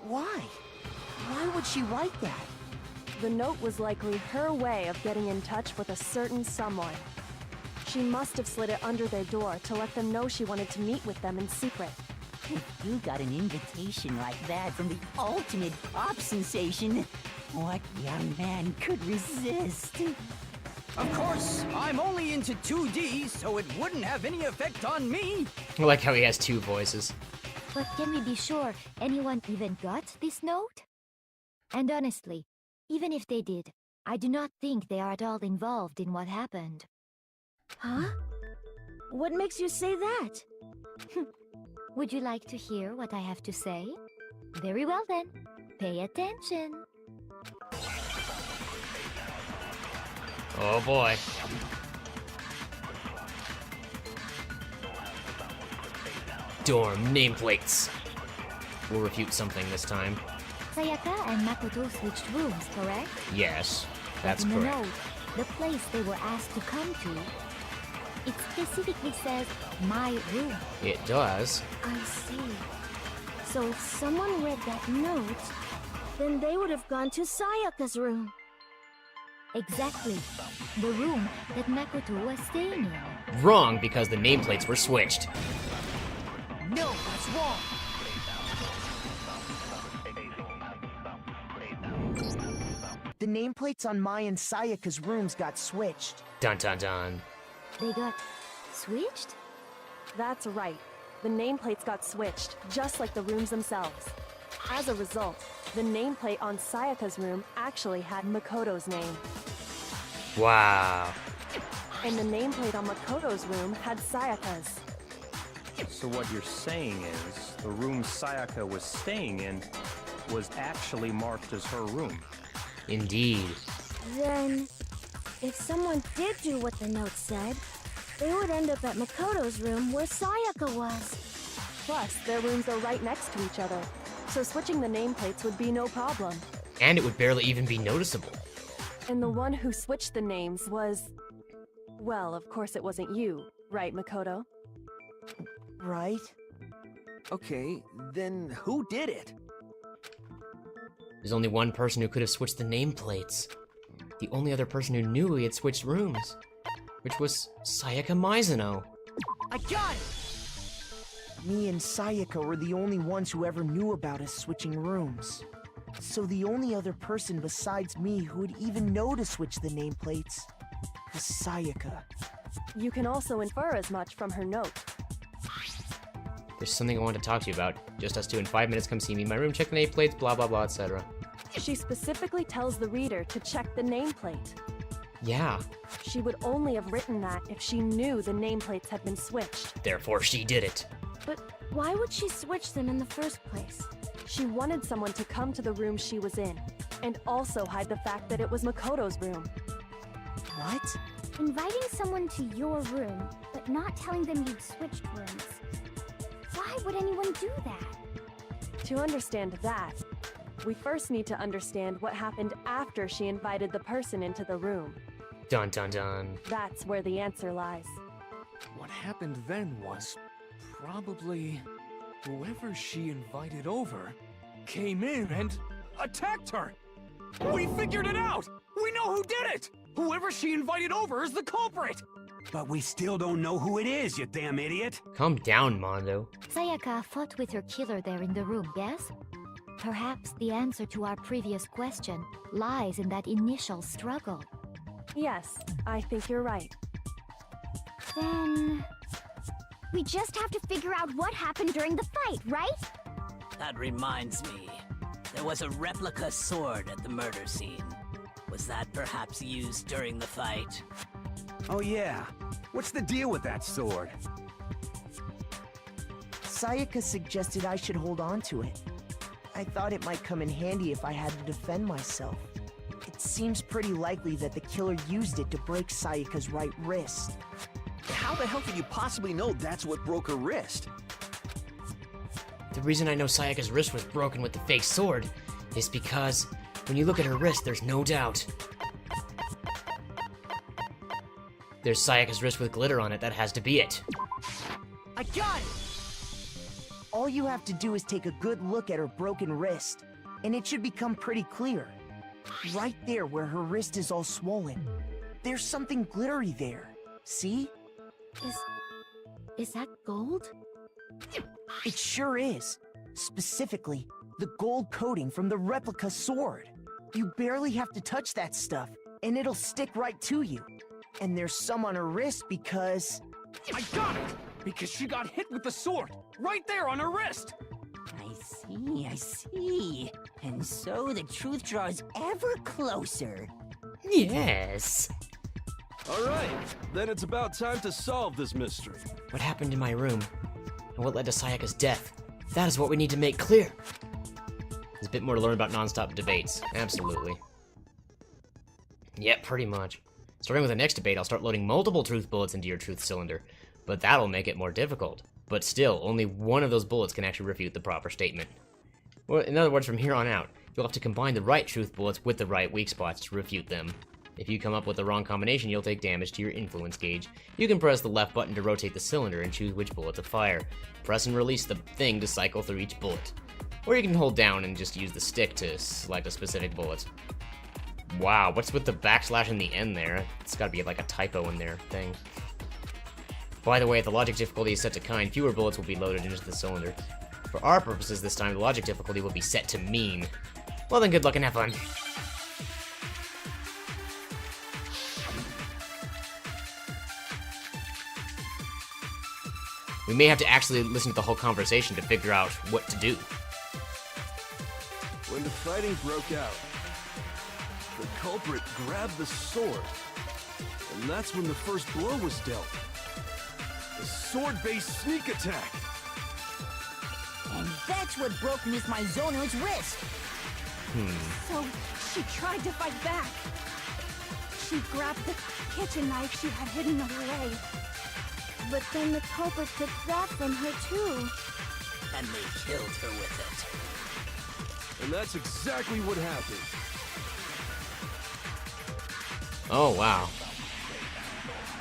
Speaker 6: why? Why would she write that?
Speaker 9: The note was likely her way of getting in touch with a certain someone. She must have slid it under their door to let them know she wanted to meet with them in secret.
Speaker 3: If you got an invitation like that from the ultimate pop sensation, what young man could resist?
Speaker 16: Of course, I'm only into 2D, so it wouldn't have any effect on me.
Speaker 1: I like how he has two voices.
Speaker 5: But can we be sure anyone even got this note? And honestly, even if they did, I do not think they are at all involved in what happened.
Speaker 14: Huh? What makes you say that?
Speaker 5: Would you like to hear what I have to say? Very well then, pay attention.
Speaker 1: Oh boy. Dorm nameplates. We'll refute something this time.
Speaker 5: Sayaka and Makoto switched rooms, correct?
Speaker 1: Yes, that's
Speaker 5: in
Speaker 1: correct.
Speaker 5: the note, the place they were asked to come to, it specifically says, my room.
Speaker 1: It does.
Speaker 14: I see. So if someone read that note, then they would have gone to Sayaka's room.
Speaker 5: Exactly. The room that Makoto was staying in.
Speaker 1: Wrong, because the nameplates were switched.
Speaker 6: No, that's wrong. The nameplates on Mai and Sayaka's rooms got switched.
Speaker 1: Dun dun dun.
Speaker 5: They got switched?
Speaker 9: That's right. The nameplates got switched, just like the rooms themselves. As a result, the nameplate on Sayaka's room actually had Makoto's name.
Speaker 1: Wow.
Speaker 9: And the nameplate on Makoto's room had Sayaka's.
Speaker 11: So what you're saying is, the room Sayaka was staying in was actually marked as her room.
Speaker 1: Indeed.
Speaker 14: Then, if someone did do what the note said, they would end up at Makoto's room where Sayaka was.
Speaker 9: Plus, their rooms are right next to each other, so switching the nameplates would be no problem.
Speaker 1: And it would barely even be noticeable.
Speaker 9: And the one who switched the names was... Well, of course it wasn't you, right, Makoto?
Speaker 6: Right?
Speaker 10: Okay, then who did it?
Speaker 2: There's only one person who could have switched the nameplates. The only other person who knew he had switched rooms, which was Sayaka Mizuno.
Speaker 6: I got it! Me and Sayaka were the only ones who ever knew about us switching rooms. So the only other person besides me who would even know to switch the nameplates was Sayaka.
Speaker 9: You can also infer as much from her note.
Speaker 2: There's something I want to talk to you about. Just us two in 5 minutes, come see me in my room, check the nameplates, blah blah blah, etc.
Speaker 9: She specifically tells the reader to check the nameplate.
Speaker 2: Yeah.
Speaker 9: She would only have written that if she knew the nameplates had been switched.
Speaker 2: Therefore, she did it.
Speaker 14: But why would she switch them in the first place?
Speaker 9: She wanted someone to come to the room she was in, and also hide the fact that it was Makoto's room.
Speaker 6: What?
Speaker 12: Inviting someone to your room, but not telling them you'd switched rooms. Why would anyone do that?
Speaker 9: To understand that, we first need to understand what happened after she invited the person into the room.
Speaker 2: Dun dun dun.
Speaker 9: That's where the answer lies.
Speaker 7: What happened then was probably whoever she invited over came in and attacked her. We figured it out! We know who did it! Whoever she invited over is the culprit!
Speaker 8: But we still don't know who it is, you damn idiot!
Speaker 2: Calm down, Mondo.
Speaker 5: Sayaka fought with her killer there in the room, yes? Perhaps the answer to our previous question lies in that initial struggle.
Speaker 9: Yes, I think you're right.
Speaker 12: Then... we just have to figure out what happened during the fight, right?
Speaker 13: That reminds me. There was a replica sword at the murder scene. Was that perhaps used during the fight?
Speaker 8: Oh yeah. What's the deal with that sword?
Speaker 6: Sayaka suggested I should hold on to it. I thought it might come in handy if I had to defend myself. It seems pretty likely that the killer used it to break Sayaka's right wrist.
Speaker 10: How the hell could you possibly know that's what broke her wrist?
Speaker 2: The reason I know Sayaka's wrist was broken with the fake sword is because when you look at her wrist, there's no doubt. There's Sayaka's wrist with glitter on it, that has to be it.
Speaker 6: I got it! All you have to do is take a good look at her broken wrist, and it should become pretty clear. Right there where her wrist is all swollen. There's something glittery there. See?
Speaker 14: Is that gold?
Speaker 6: It sure is. Specifically, the gold coating from the replica sword. You barely have to touch that stuff, and it'll stick right to you. And there's some on her wrist because...
Speaker 7: I got it! Because she got hit with the sword! Right there on her wrist!
Speaker 3: I see. And so the truth draws ever closer.
Speaker 2: Yes.
Speaker 15: Alright, then it's about time to solve this mystery.
Speaker 2: What happened in my room, and what led to Sayaka's death? That is what we need to make clear. There's a bit more to learn about non-stop debates, absolutely. Yep, pretty much. Starting with the next debate, I'll start loading multiple truth bullets into your truth cylinder, but that'll make it more difficult. But still, only one of those bullets can actually refute the proper statement. Well, in other words, from here on out, you'll have to combine the right truth bullets with the right weak spots to refute them. If you come up with the wrong combination, you'll take damage to your influence gauge. You can press the left button to rotate the cylinder and choose which bullet to fire. Press and release the thing to cycle through each bullet. Or you can hold down and just use the stick to select a specific bullet. Wow, what's with the backslash in the end there? It's gotta be like a typo in their thing. By the way, if the logic difficulty is set to kind, fewer bullets will be loaded into the cylinder. For our purposes this time, the logic difficulty will be set to mean. Well then, good luck and have fun. We may have to actually listen to the whole conversation to figure out what to do.
Speaker 15: When the fighting broke out, the culprit grabbed the sword, and that's when the first blow was dealt. A sword-based sneak attack.
Speaker 3: And that's what broke Miss Mizuno's wrist.
Speaker 14: So she tried to fight back. She grabbed the kitchen knife she had hidden away. But then the culprit took that from her too.
Speaker 13: And they killed her with
Speaker 15: And that's exactly what happened.
Speaker 2: Oh, wow.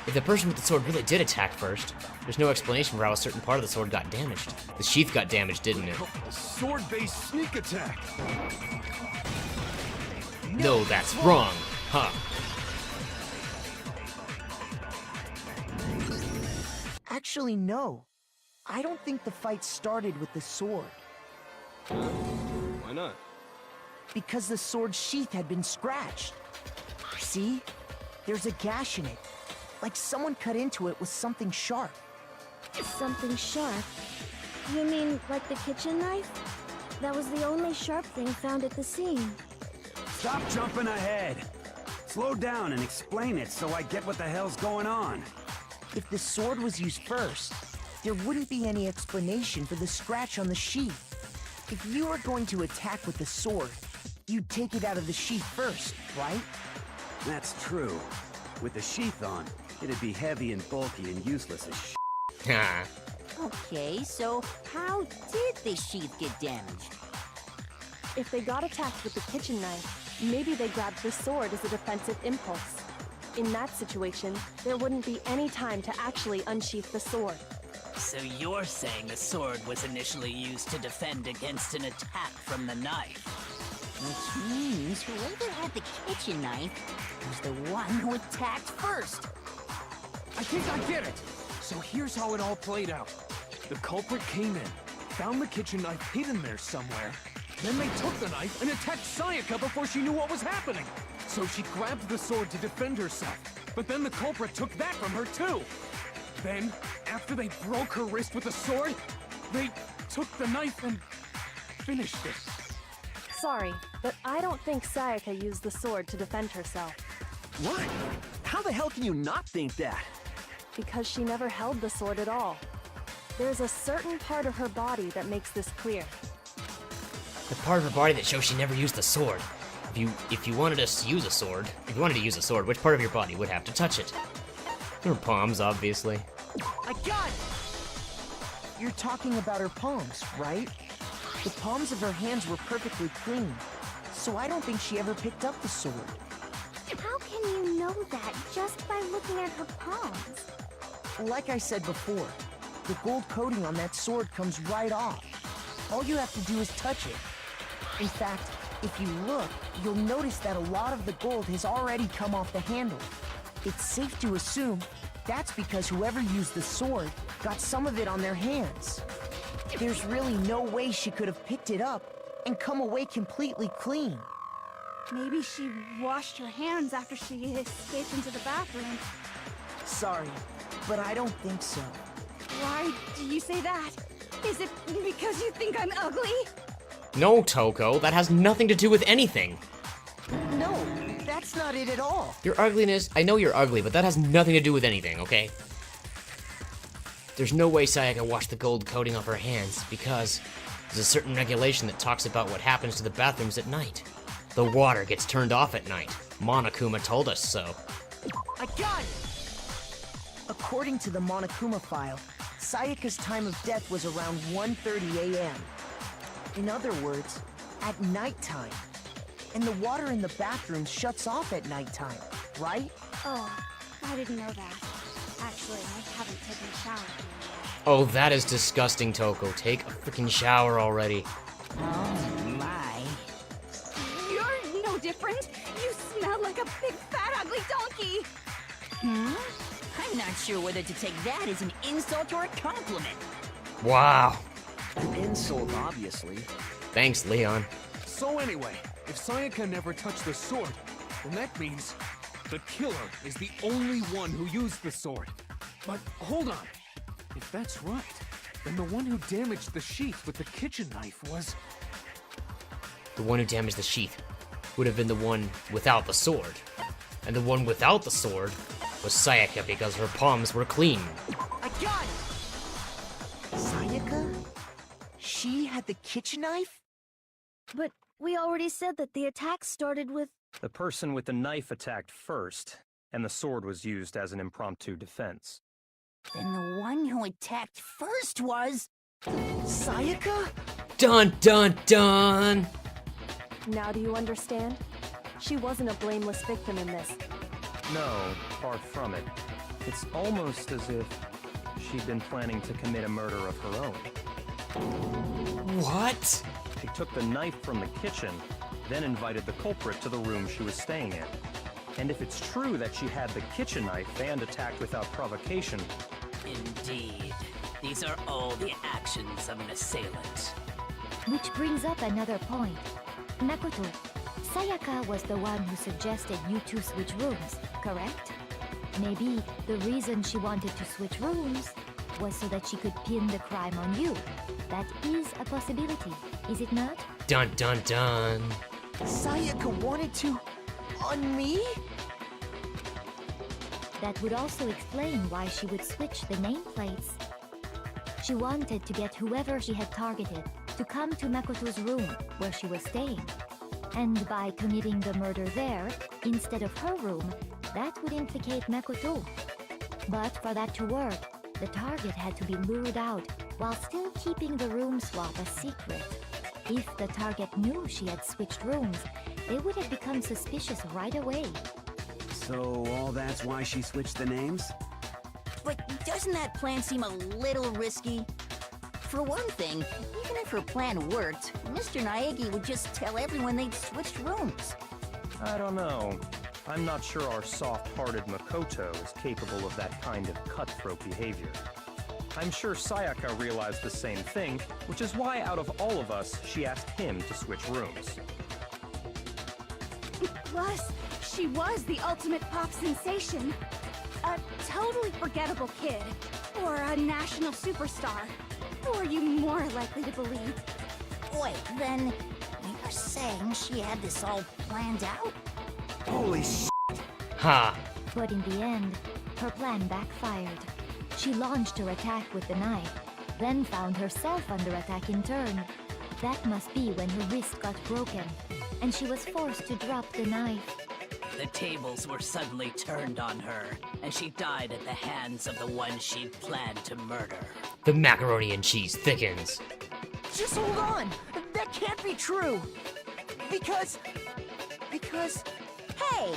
Speaker 2: If the person with the sword really did attack first, There's no explanation for how a certain part of the sword got damaged. The sheath got damaged, didn't it?
Speaker 15: A sword-based sneak attack.
Speaker 2: No, that's wrong. Huh.
Speaker 6: Actually, no. I don't think the fight started with the sword.
Speaker 15: Why not?
Speaker 6: Because the sword's sheath had been scratched. See? There's a gash in it. Like someone cut into it with something sharp.
Speaker 14: Something sharp? You mean like the kitchen knife? That was the only sharp thing found at the scene.
Speaker 8: Stop jumping ahead. Slow down and explain it so I get what the hell's going on.
Speaker 6: If the sword was used first, there wouldn't be any explanation for the scratch on the sheath. If you were going to attack with the sword, you'd take it out of the sheath first, right?
Speaker 8: That's true. With the sheath on, it'd be heavy and bulky and useless as shit.
Speaker 2: Ha.
Speaker 3: Okay, so how did the sheath get damaged?
Speaker 9: If they got attacked with the kitchen knife, maybe they grabbed the sword as a defensive impulse. In that situation, there wouldn't be any time to actually unsheath the sword.
Speaker 13: So you're saying the sword was initially used to defend against an attack from the knife?
Speaker 3: Which means whoever had the kitchen knife was the one who attacked first.
Speaker 7: I think I get it. So here's how it all played out. The culprit came in, found the kitchen knife hidden there somewhere. Then they took the knife and attacked Sayaka before she knew what was happening. So she grabbed the sword to defend herself. But then the culprit took that from her too. Then, after they broke her wrist with the sword, they took the knife and finished it.
Speaker 9: Sorry, but I don't think Sayaka used the sword to defend herself.
Speaker 10: What? How the hell can you not think that?
Speaker 9: Because she never held the sword at all. There's a certain part of her body that makes this clear.
Speaker 2: The part of her body that shows she never used the sword. If you wanted to use a sword, which part of your body would have to touch it? Her palms, obviously.
Speaker 6: I got it! You're talking about her palms, right? The palms of her hands were perfectly clean, so I don't think she ever picked up the sword.
Speaker 12: How can you know that just by looking at her palms?
Speaker 6: Like I said before, the gold coating on that sword comes right off. All you have to do is touch it. In fact, if you look, you'll notice that a lot of the gold has already come off the handle. It's safe to assume that's because whoever used the sword got some of it on their hands. There's really no way she could have picked it up and come away completely clean.
Speaker 14: Maybe she washed her hands after she escaped into the bathroom.
Speaker 6: Sorry, but I don't think so.
Speaker 14: Why do you say that? Is it because you think I'm ugly?
Speaker 2: No, Toko, that has nothing to do with anything.
Speaker 6: No, that's not it at all.
Speaker 2: Your ugliness, I know you're ugly, but that has nothing to do with anything, okay? There's no way Sayaka washed the gold coating off her hands, because there's a certain regulation that talks about what happens to the bathrooms at night. The water gets turned off at night. Monokuma told us so.
Speaker 6: I got it! According to the Monokuma file, Sayaka's time of death was around 1:30 a.m. In other words, at nighttime. And the water in the bathroom shuts off at nighttime, right?
Speaker 14: Oh, I didn't know that. Actually, I haven't taken a shower yet.
Speaker 2: Oh, that is disgusting, Toko. Take a freaking shower already.
Speaker 3: Oh my.
Speaker 14: You're no different. You smell like a big fat ugly donkey.
Speaker 3: I'm not sure whether to take that as an insult or a compliment.
Speaker 2: Wow.
Speaker 10: An insult, obviously.
Speaker 2: Thanks, Leon.
Speaker 7: So anyway, if Sayaka never touched the sword, then that means the killer is the only one who used the sword. But hold on. If that's right, then the one who damaged the sheath with the kitchen knife was...
Speaker 2: The one who damaged the sheath would have been the one without the sword. And the one without the sword was Sayaka because her palms were clean.
Speaker 6: I got it! Sayaka? She had the kitchen knife?
Speaker 14: But we already said that the attack started with...
Speaker 11: The person with the knife attacked first, and the sword was used as an impromptu defense.
Speaker 3: Then the one who attacked first was...
Speaker 6: Sayaka?
Speaker 2: Dun dun dun!
Speaker 9: Now do you understand? She wasn't a blameless victim in this.
Speaker 11: No, far from it. It's almost as if she'd been planning to commit a murder of her own.
Speaker 1: What?
Speaker 11: She took the knife from the kitchen, then invited the culprit to the room she was staying in. And if it's true that she had the kitchen knife and attacked without provocation...
Speaker 13: Indeed. These are all the actions of an assailant.
Speaker 5: Which brings up another point. Makoto, Sayaka was the one who suggested you two switch rooms, correct? Maybe the reason she wanted to switch rooms was so that she could pin the crime on you. That is a possibility, is it not?
Speaker 1: Dun dun dun.
Speaker 6: Sayaka wanted to... on me?
Speaker 5: That would also explain why she would switch the nameplates. She wanted to get whoever she had targeted to come to Makoto's room where she was staying. And by committing the murder there, instead of her room, that would implicate Makoto. But for that to work, the target had to be lured out while still keeping the room swap a secret. If the target knew she had switched rooms, they would have become suspicious right away.
Speaker 8: So all that's why she switched the names?
Speaker 3: But doesn't that plan seem a little risky? For one thing, even if her plan worked, Mr. Naegi would just tell everyone they'd switched rooms.
Speaker 11: I don't know. I'm not sure our soft-hearted Makoto is capable of that kind of cutthroat behavior. I'm sure Sayaka realized the same thing, which is why out of all of us, she asked him to switch rooms.
Speaker 14: Plus, she was the ultimate pop sensation. A totally forgettable kid. Or a national superstar. Who are you more likely to believe?
Speaker 3: Wait, then you're saying she had this all planned out?
Speaker 8: Holy shit!
Speaker 1: Ha!
Speaker 5: But in the end, her plan backfired. She launched her attack with the knife, then found herself under attack in turn. That must be when her wrist got broken, and she was forced to drop the knife.
Speaker 13: The tables were suddenly turned on her, and she died at the hands of the one she'd planned to murder.
Speaker 1: The macaroni and cheese thickens.
Speaker 6: Just hold on! That can't be true! Because...
Speaker 3: Hey!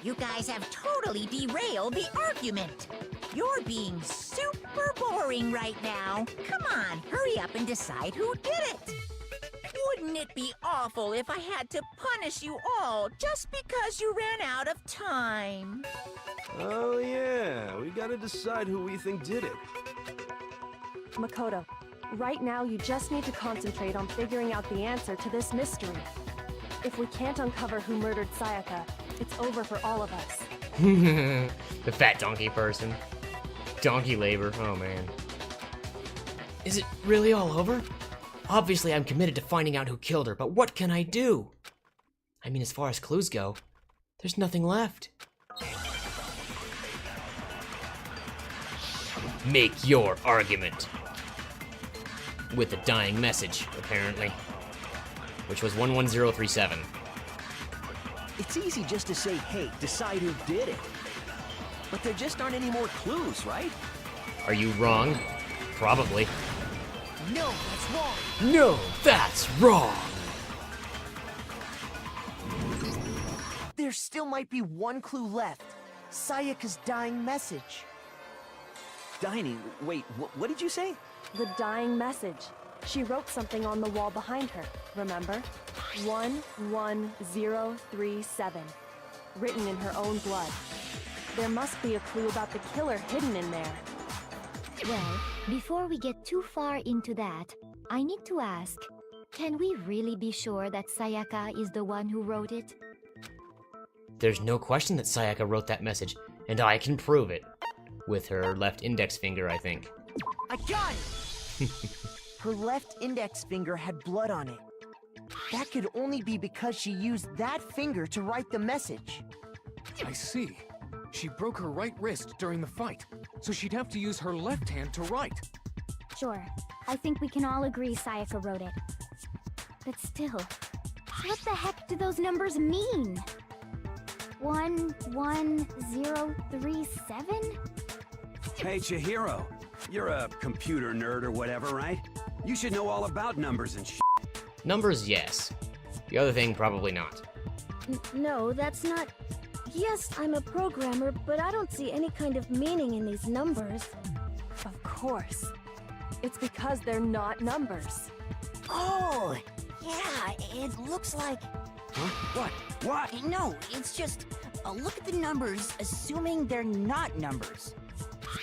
Speaker 3: You guys have totally derailed the argument. You're being super boring right now. Come on, hurry up and decide who did it. Wouldn't it be awful if I had to punish you all just because you ran out of time?
Speaker 15: Oh yeah, we gotta decide who we think did it.
Speaker 9: Makoto, right now you just need to concentrate on figuring out the answer to this mystery. If we can't uncover who murdered Sayaka, it's over for all of us.
Speaker 1: The fat donkey person. Donkey labor, oh man. Is it really all over? Obviously I'm committed to finding out who killed her, but what can I do? I mean, as far as clues go, there's nothing left. Make your argument. With a dying message, apparently. Which was 11037.
Speaker 10: It's easy just to say, hey, decide who did it. But there just aren't any more clues, right?
Speaker 1: Are you wrong? Probably.
Speaker 6: No, that's wrong!
Speaker 1: No, that's wrong!
Speaker 6: There still might be one clue left. Sayaka's dying message.
Speaker 10: Dining? Wait, what did you say?
Speaker 9: The dying message. She wrote something on the wall behind her, remember? 11037. Written in her own blood. There must be a clue about the killer hidden in there.
Speaker 5: Well, before we get too far into that, I need to ask, can we really be sure that Sayaka is the one who wrote it?
Speaker 1: There's no question that Sayaka wrote that message, and I can prove it. With her left index finger, I think.
Speaker 6: I got it! Her left index finger had blood on it. That could only be because she used that finger to write the message.
Speaker 7: I see. She broke her right wrist during the fight, so she'd have to use her left hand to write.
Speaker 12: Sure. I think we can all agree Sayaka wrote it. But still, what the heck do those numbers mean? 11037?
Speaker 8: Hey, Chihiro. You're a computer nerd or whatever, right? You should know all about numbers and shit.
Speaker 1: Numbers, yes. The other thing, probably not.
Speaker 14: No, that's not... Yes, I'm a programmer, but I don't see any kind of meaning in these numbers.
Speaker 9: course. It's because they're not numbers.
Speaker 3: Oh, yeah, it looks like...
Speaker 8: Huh? What?
Speaker 3: No, it's just... look at the numbers, assuming they're not numbers.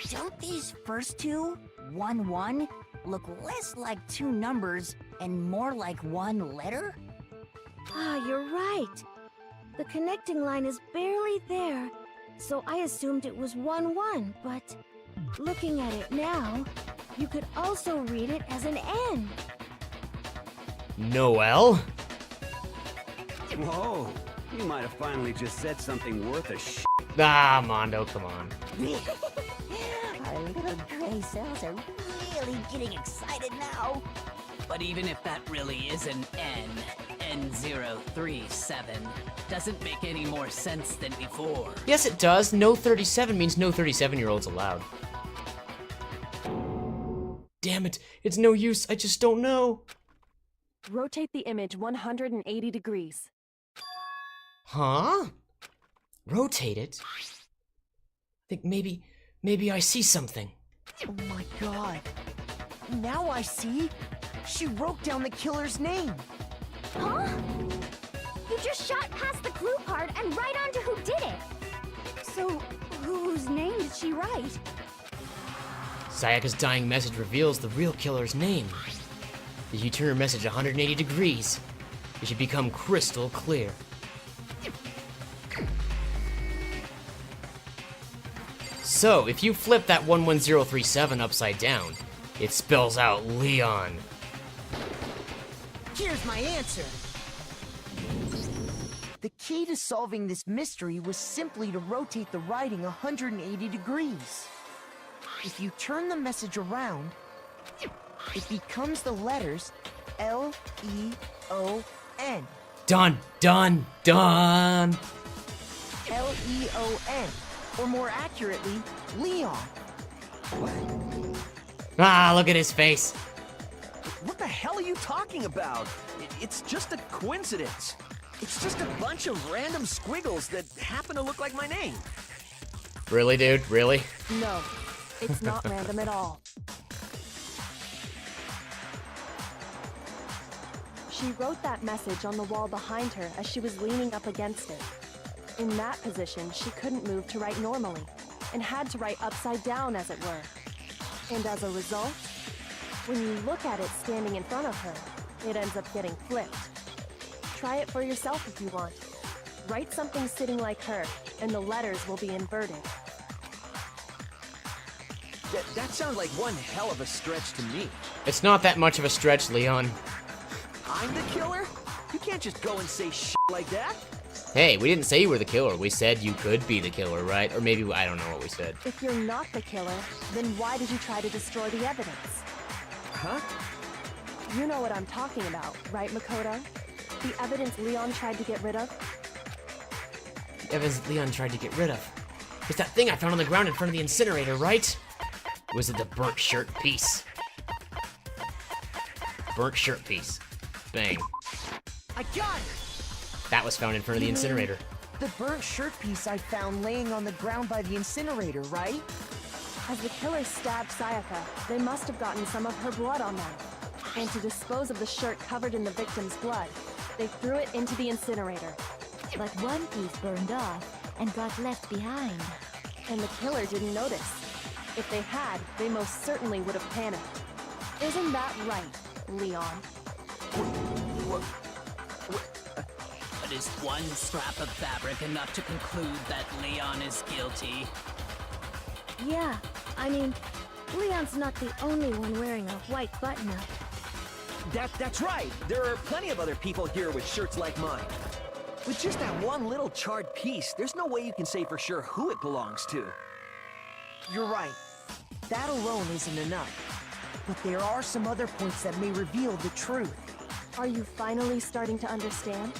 Speaker 3: Don't these first two, 1, 1, look less like two numbers and more like one letter?
Speaker 14: Ah, you're right. The connecting line is barely there, so I assumed it was 1, 1, but looking at it now, you could also read it as an N.
Speaker 1: Noel?
Speaker 8: Whoa, you might have finally just said something worth a sh**.
Speaker 1: Ah, Mondo, come on.
Speaker 3: Our little gray cells are really getting excited now.
Speaker 13: But even if that really is an N, N037, doesn't make any more sense than before.
Speaker 1: Yes, it does. No 37 means no 37-year-olds allowed. Damn it. It's no use. I just don't know.
Speaker 9: Rotate the image 180 degrees.
Speaker 1: Huh? Rotate it? I think maybe I see something.
Speaker 6: Oh my god. Now I see. She wrote down the killer's name.
Speaker 12: Huh? You just shot past the clue part and right onto who did it.
Speaker 14: So, whose name did she write?
Speaker 1: Sayaka's dying message reveals the real killer's name. If you turn her message 180 degrees, it should become crystal clear. So, if you flip that 11037 upside down, it spells out Leon.
Speaker 6: Here's my answer. The key to solving this mystery was simply to rotate the writing 180 degrees. If you turn the message around, it becomes the letters L-E-O-N.
Speaker 1: Done, done, done.
Speaker 6: L-E-O-N, or more accurately, Leon.
Speaker 1: Ah, look at his face.
Speaker 10: What the hell are you talking about? It's just a coincidence. It's just a bunch of random squiggles that happen to look like my name.
Speaker 1: Really, dude? Really?
Speaker 9: No, it's not random at all. She wrote that message on the wall behind her as she was leaning up against it. In that position, she couldn't move to write normally, and had to write upside down, as it were. And as a result, when you look at it standing in front of her, it ends up getting flipped. Try it for yourself if you want. Write something sitting like her, and the letters will be inverted.
Speaker 10: That sounds like one hell of a stretch to me.
Speaker 1: It's not that much of a stretch, Leon.
Speaker 10: I'm the killer? You can't just go and say shit like that.
Speaker 1: Hey, we didn't say you were the killer. We said you could be the killer, right? Or maybe, I don't know what we said.
Speaker 9: If you're not the killer, then why did you try to destroy the evidence?
Speaker 10: Huh?
Speaker 9: You know what I'm talking about, right, Makoto? The evidence Leon tried to get rid of?
Speaker 1: The evidence Leon tried to get rid of. It's that thing I found on the ground in front of the incinerator, right? Was it the burnt shirt piece? Burnt shirt piece. Bang.
Speaker 6: I got it!
Speaker 1: That was found in front of the incinerator.
Speaker 6: The burnt shirt piece I found laying on the ground by the incinerator, right?
Speaker 9: As the killer stabbed Sayaka, they must have gotten some of her blood on them. And to dispose of the shirt covered in the victim's blood, they threw it into the incinerator.
Speaker 5: But one piece burned off and got left behind.
Speaker 9: And the killer didn't notice. If they had, they most certainly would have panicked. Isn't that right, Leon?
Speaker 13: But is one scrap of fabric enough to conclude that Leon is guilty?
Speaker 14: Yeah, I mean, Leon's not the only one wearing a white button-up.
Speaker 10: That's right. There are plenty of other people here with shirts like mine. With just that one little charred piece, there's no way you can say for sure who it belongs to.
Speaker 6: You're right. That alone isn't enough. But there are some other points that may reveal the truth.
Speaker 9: Are you finally starting to understand?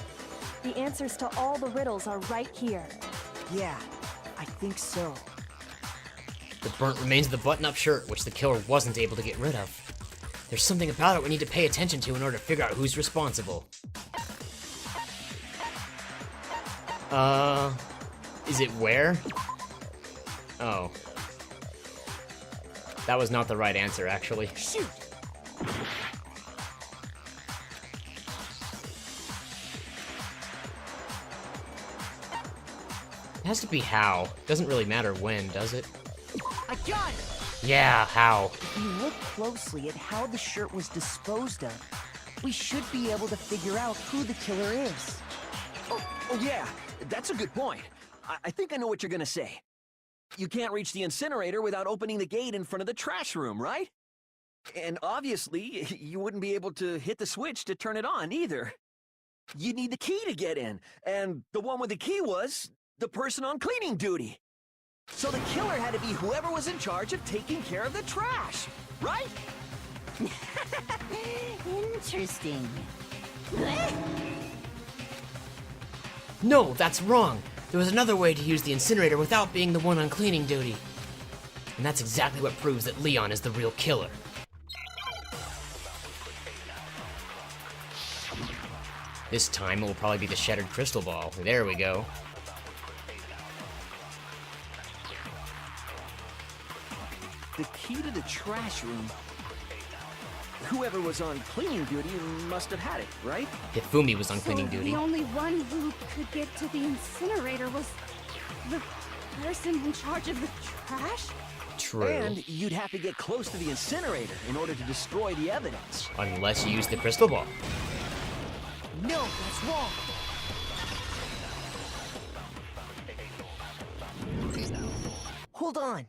Speaker 9: The answers to all the riddles are right here.
Speaker 6: Yeah, I think so.
Speaker 1: The burnt remains of the button-up shirt, which the killer wasn't able to get rid of. There's something about it we need to pay attention to in order to figure out who's responsible. Is it where? Oh.
Speaker 2: That was not the right answer, actually.
Speaker 6: Shoot!
Speaker 2: It has to be how. Doesn't really matter when, does it?
Speaker 6: I got it!
Speaker 2: Yeah, how.
Speaker 6: If you look closely at how the shirt was disposed of, we should be able to figure out who the killer is.
Speaker 10: Oh yeah, that's a good point. I think I know what you're gonna say. You can't reach the incinerator without opening the gate in front of the trash room, right? And obviously, you wouldn't be able to hit the switch to turn it on either. You'd need the key to get in, and the one with the key was the person on cleaning duty. So the killer had to be whoever was in charge of taking care of the trash, right?
Speaker 3: Interesting.
Speaker 2: No, that's wrong. There was another way to use the incinerator without being the one on cleaning duty. And that's exactly what proves that Leon is the real killer. This time it will probably be the shattered crystal ball. There we go.
Speaker 10: The key to the trash room. Whoever was on cleaning duty must have had it, right?
Speaker 2: Hifumi was on cleaning duty.
Speaker 14: The only one who could get to the incinerator was the person in charge of the trash?
Speaker 2: True.
Speaker 10: And you'd have to get close to the incinerator in order to destroy the evidence.
Speaker 2: Unless you use the crystal ball.
Speaker 6: No, that's wrong. Hold on.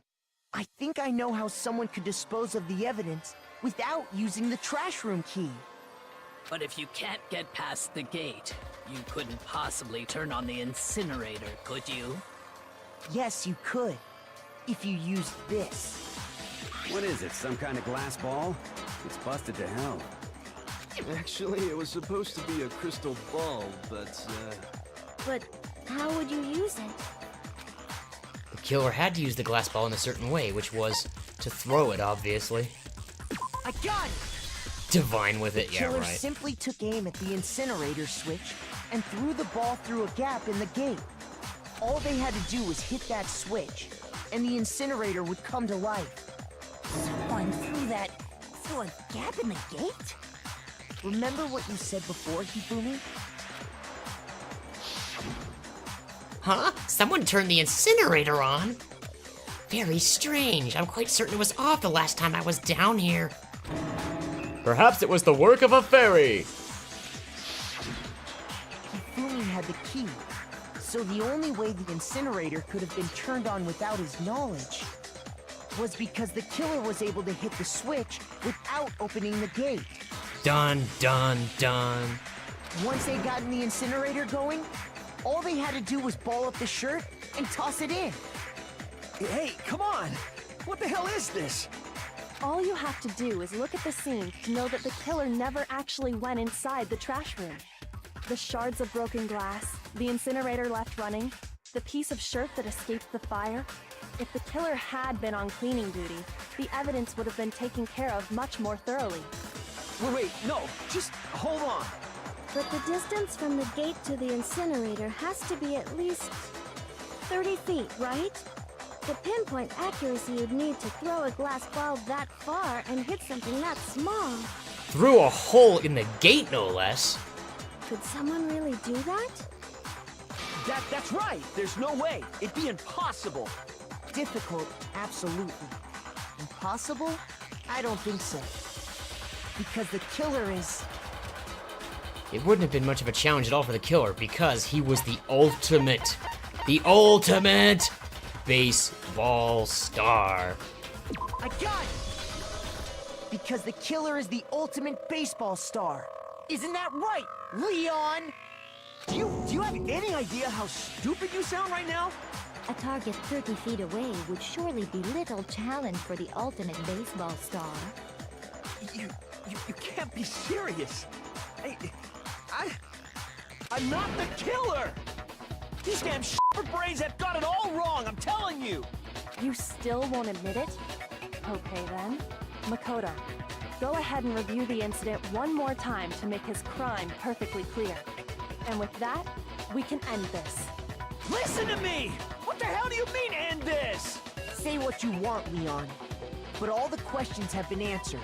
Speaker 6: I think I know how someone could dispose of the evidence without using the trash room key.
Speaker 13: But if you can't get past the gate, you couldn't possibly turn on the incinerator, could you?
Speaker 6: Yes, you could. If you used this.
Speaker 8: What is it, some kind of glass ball? It's busted to hell.
Speaker 15: Actually, it was supposed to be a crystal ball, but,
Speaker 14: But how would you use it?
Speaker 2: The killer had to use the glass ball in a certain way, which was to throw it, obviously.
Speaker 6: I got it!
Speaker 2: Divine with it, yeah,
Speaker 6: Killer
Speaker 2: right.
Speaker 6: simply took aim at the incinerator switch and threw the ball through a gap in the gate. All they had to do was hit that switch, and the incinerator would come to life.
Speaker 3: Someone threw a gap in the gate?
Speaker 6: Remember what you said before, Hifumi?
Speaker 1: Huh? Someone turned the incinerator on? Very strange. I'm quite certain it was off the last time I was down here.
Speaker 2: Perhaps it was the work of a fairy.
Speaker 6: Hifumi had the key, so the only way the incinerator could have been turned on without his knowledge was because the killer was able to hit the switch without opening the gate.
Speaker 2: Dun, dun, dun.
Speaker 6: Once they got in the incinerator going, all they had to do was ball up the shirt and toss it in.
Speaker 10: Hey, come on! What the hell is this?
Speaker 9: All you have to do is look at the scene to know that the killer never actually went inside the trash room. The shards of broken glass, the incinerator left running, the piece of shirt that escaped the fire. If the killer had been on cleaning duty, the evidence would have been taken care of much more thoroughly.
Speaker 10: Wait, no, just hold on.
Speaker 14: But the distance from the gate to the incinerator has to be at least 30 feet, right? The pinpoint accuracy you'd need to throw a glass ball that far and hit something that small.
Speaker 2: Through a hole in the gate, no less.
Speaker 14: Could someone really do that?
Speaker 10: That's right. There's no way. It'd be impossible.
Speaker 6: Difficult, absolutely. Impossible? I don't think so. Because the killer is...
Speaker 2: It wouldn't have been much of a challenge at all for the killer because he was the ultimate baseball star.
Speaker 6: I got it! Because the killer is the ultimate baseball star. Isn't that right, Leon?
Speaker 10: Do you have any idea how stupid you sound right now?
Speaker 5: A target 30 feet away would surely be little challenge for the ultimate baseball star.
Speaker 10: You can't be serious. I'm not the killer! These damn brains have got it all wrong, I'm telling you!
Speaker 9: You still won't admit it? Okay then. Makoto, go ahead and review the incident one more time to make his crime perfectly clear. And with that, we can end this.
Speaker 10: Listen to me! What the hell do you mean, end this?
Speaker 6: Say what you want, Leon. But all the questions have been answered,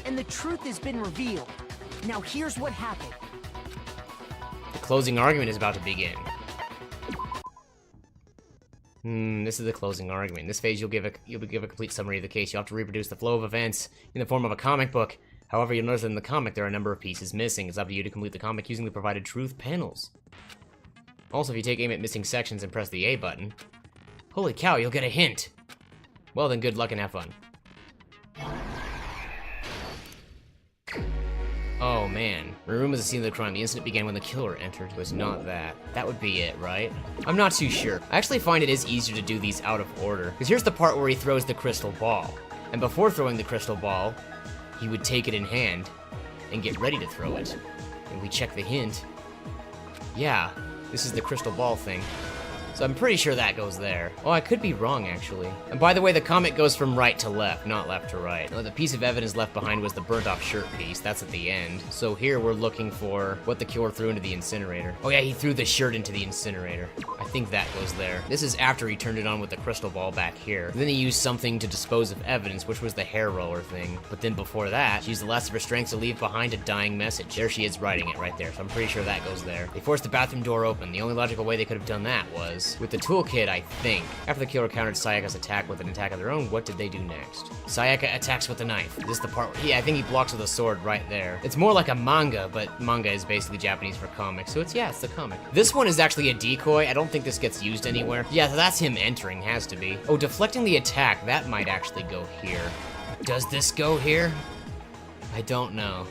Speaker 6: and the truth has been revealed. Now here's what happened.
Speaker 2: The closing argument is about to begin. This is the closing argument. In this phase, you'll give a complete summary of the case. You'll have to reproduce the flow of events in the form of a comic book. However, you'll notice that in the comic there are a number of pieces missing. It's up to you to complete the comic using the provided truth panels. Also, if you take aim at missing sections and press the A button, holy cow, you'll get a hint. Well then, good luck and have fun. Oh man, the room is the scene of the crime. The incident began when the killer entered. It was not that. That would be it, right? I'm not too sure. I actually find it is easier to do these out of order, because here's the part where he throws the crystal ball. And before throwing the crystal ball, he would take it in hand and get ready to throw it. And we check the hint. Yeah, this is the crystal ball thing. So I'm pretty sure that goes there. Oh, I could be wrong, actually. And by the way, the comic goes from right to left, not left to right. Oh, the piece of evidence left behind was the burnt-off shirt piece. That's at the end. So here we're looking for what the killer threw into the incinerator. Oh yeah, he threw the shirt into the incinerator. I think that goes there. This is after he turned it on with the crystal ball back here. And then he used something to dispose of evidence, which was the hair roller thing. But then before that, she used the last of her strength to leave behind a dying message. There she is writing it right there, so I'm pretty sure that goes there. They forced the bathroom door open. The only logical way they could have done that was with the toolkit, I think. After the killer countered Sayaka's attack with an attack of their own, what did they do next? Sayaka attacks with a knife. Is this the part where, yeah, I think he blocks with a sword right there. It's more like a manga, but manga is basically Japanese for comic, so it's the comic. This one is actually a decoy. I don't think this gets used anywhere. Yeah, so that's him entering, has to be. Oh, deflecting the attack, that might actually go here. Does this go here? I don't know.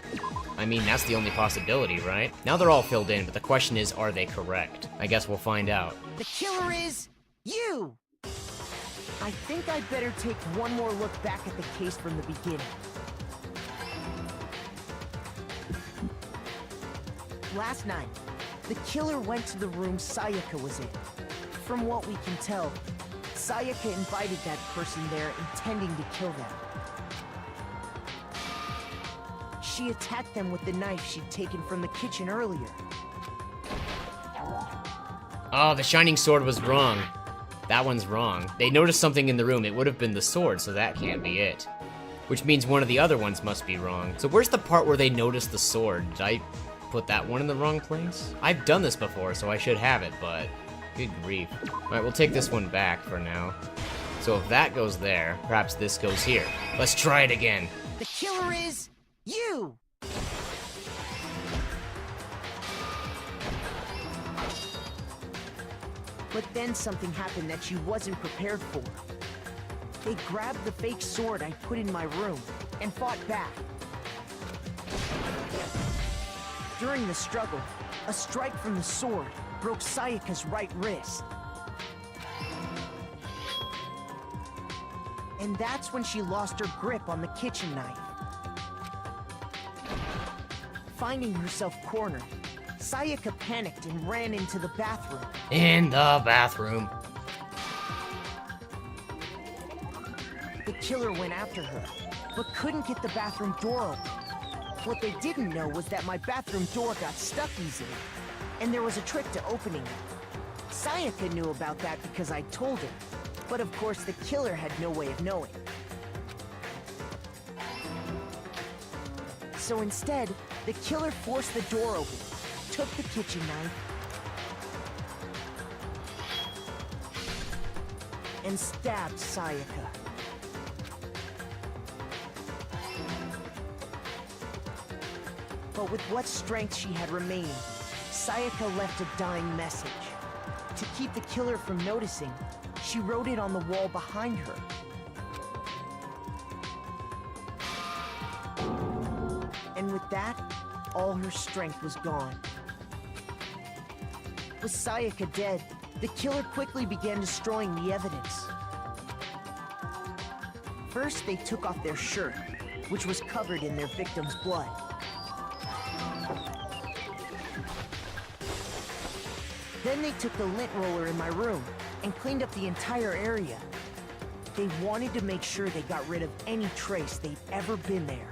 Speaker 2: I mean, that's the only possibility, right? Now they're all filled in, but the question is, are they correct? I guess we'll find out.
Speaker 6: The killer is you! I think I'd better take one more look back at the case from the beginning. Last night, the killer went to the room Sayaka was in. From what we can tell, Sayaka invited that person there intending to kill them. She attacked them with the knife she'd taken from the kitchen earlier.
Speaker 2: Oh, the shining sword was wrong. That one's wrong. They noticed something in the room. It would have been the sword, so that can't be it. Which means one of the other ones must be wrong. So where's the part where they noticed the sword? Did I put that one in the wrong place? I've done this before, so I should have it, but good grief. Alright, we'll take this one back for now. So if that goes there, perhaps this goes here. Let's try it again.
Speaker 6: The killer is you! But then something happened that she wasn't prepared for. They grabbed the fake sword I put in my room and fought back. During the struggle, a strike from the sword broke Sayaka's right wrist. And that's when she lost her grip on the kitchen knife. Finding herself cornered, Sayaka panicked and ran into the bathroom.
Speaker 2: In the bathroom.
Speaker 6: The killer went after her, but couldn't get the bathroom door open. What they didn't know was that my bathroom door got stuck easily, and there was a trick to opening it. Sayaka knew about that because I told her, but of course the killer had no way of knowing. So instead, the killer forced the door open, took the kitchen knife, and stabbed Sayaka. But with what strength she had remaining, Sayaka left a dying message. To keep the killer from noticing, she wrote it on the wall behind her. And with that, all her strength was gone. With Sayaka dead, the killer quickly began destroying the evidence. First, they took off their shirt, which was covered in their victim's blood. Then they took the lint roller in my room and cleaned up the entire area. They wanted to make sure they got rid of any trace they'd ever been there.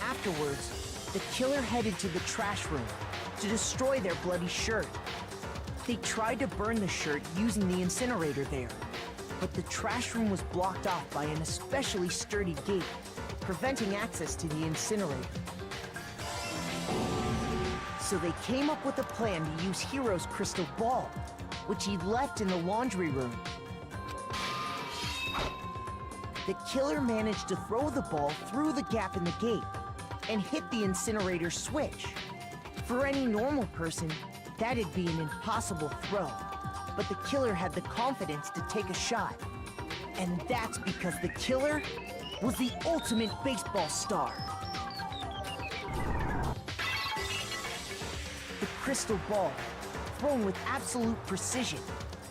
Speaker 6: Afterwards, the killer headed to the trash room to destroy their bloody shirt. They tried to burn the shirt using the incinerator there, but the trash room was blocked off by an especially sturdy gate, preventing access to the incinerator. So they came up with a plan to use Hiro's crystal ball, which he'd left in the laundry room. The killer managed to throw the ball through the gap in the gate and hit the incinerator switch. For any normal person, that'd be an impossible throw, but the killer had the confidence to take a shot. And that's because the killer was the ultimate baseball star. The crystal ball, thrown with absolute precision,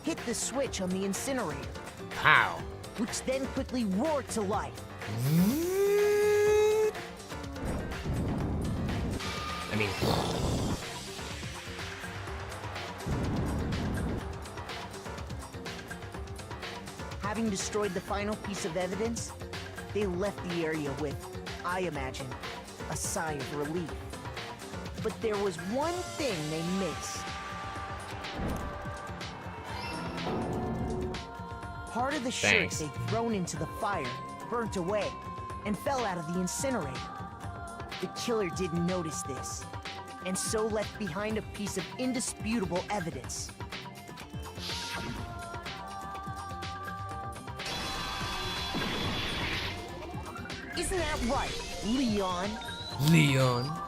Speaker 6: hit the switch on the incinerator.
Speaker 1: How?
Speaker 6: Which then quickly roared to life.
Speaker 1: I mean...
Speaker 6: Having destroyed the final piece of evidence, they left the area with, I imagine, a sigh of relief. But there was one thing they missed. Part of the shirt they'd thrown into the fire burnt away and fell out of the incinerator. The killer didn't notice this, and so left behind a piece of indisputable evidence. Isn't that right, Leon?
Speaker 1: Leon?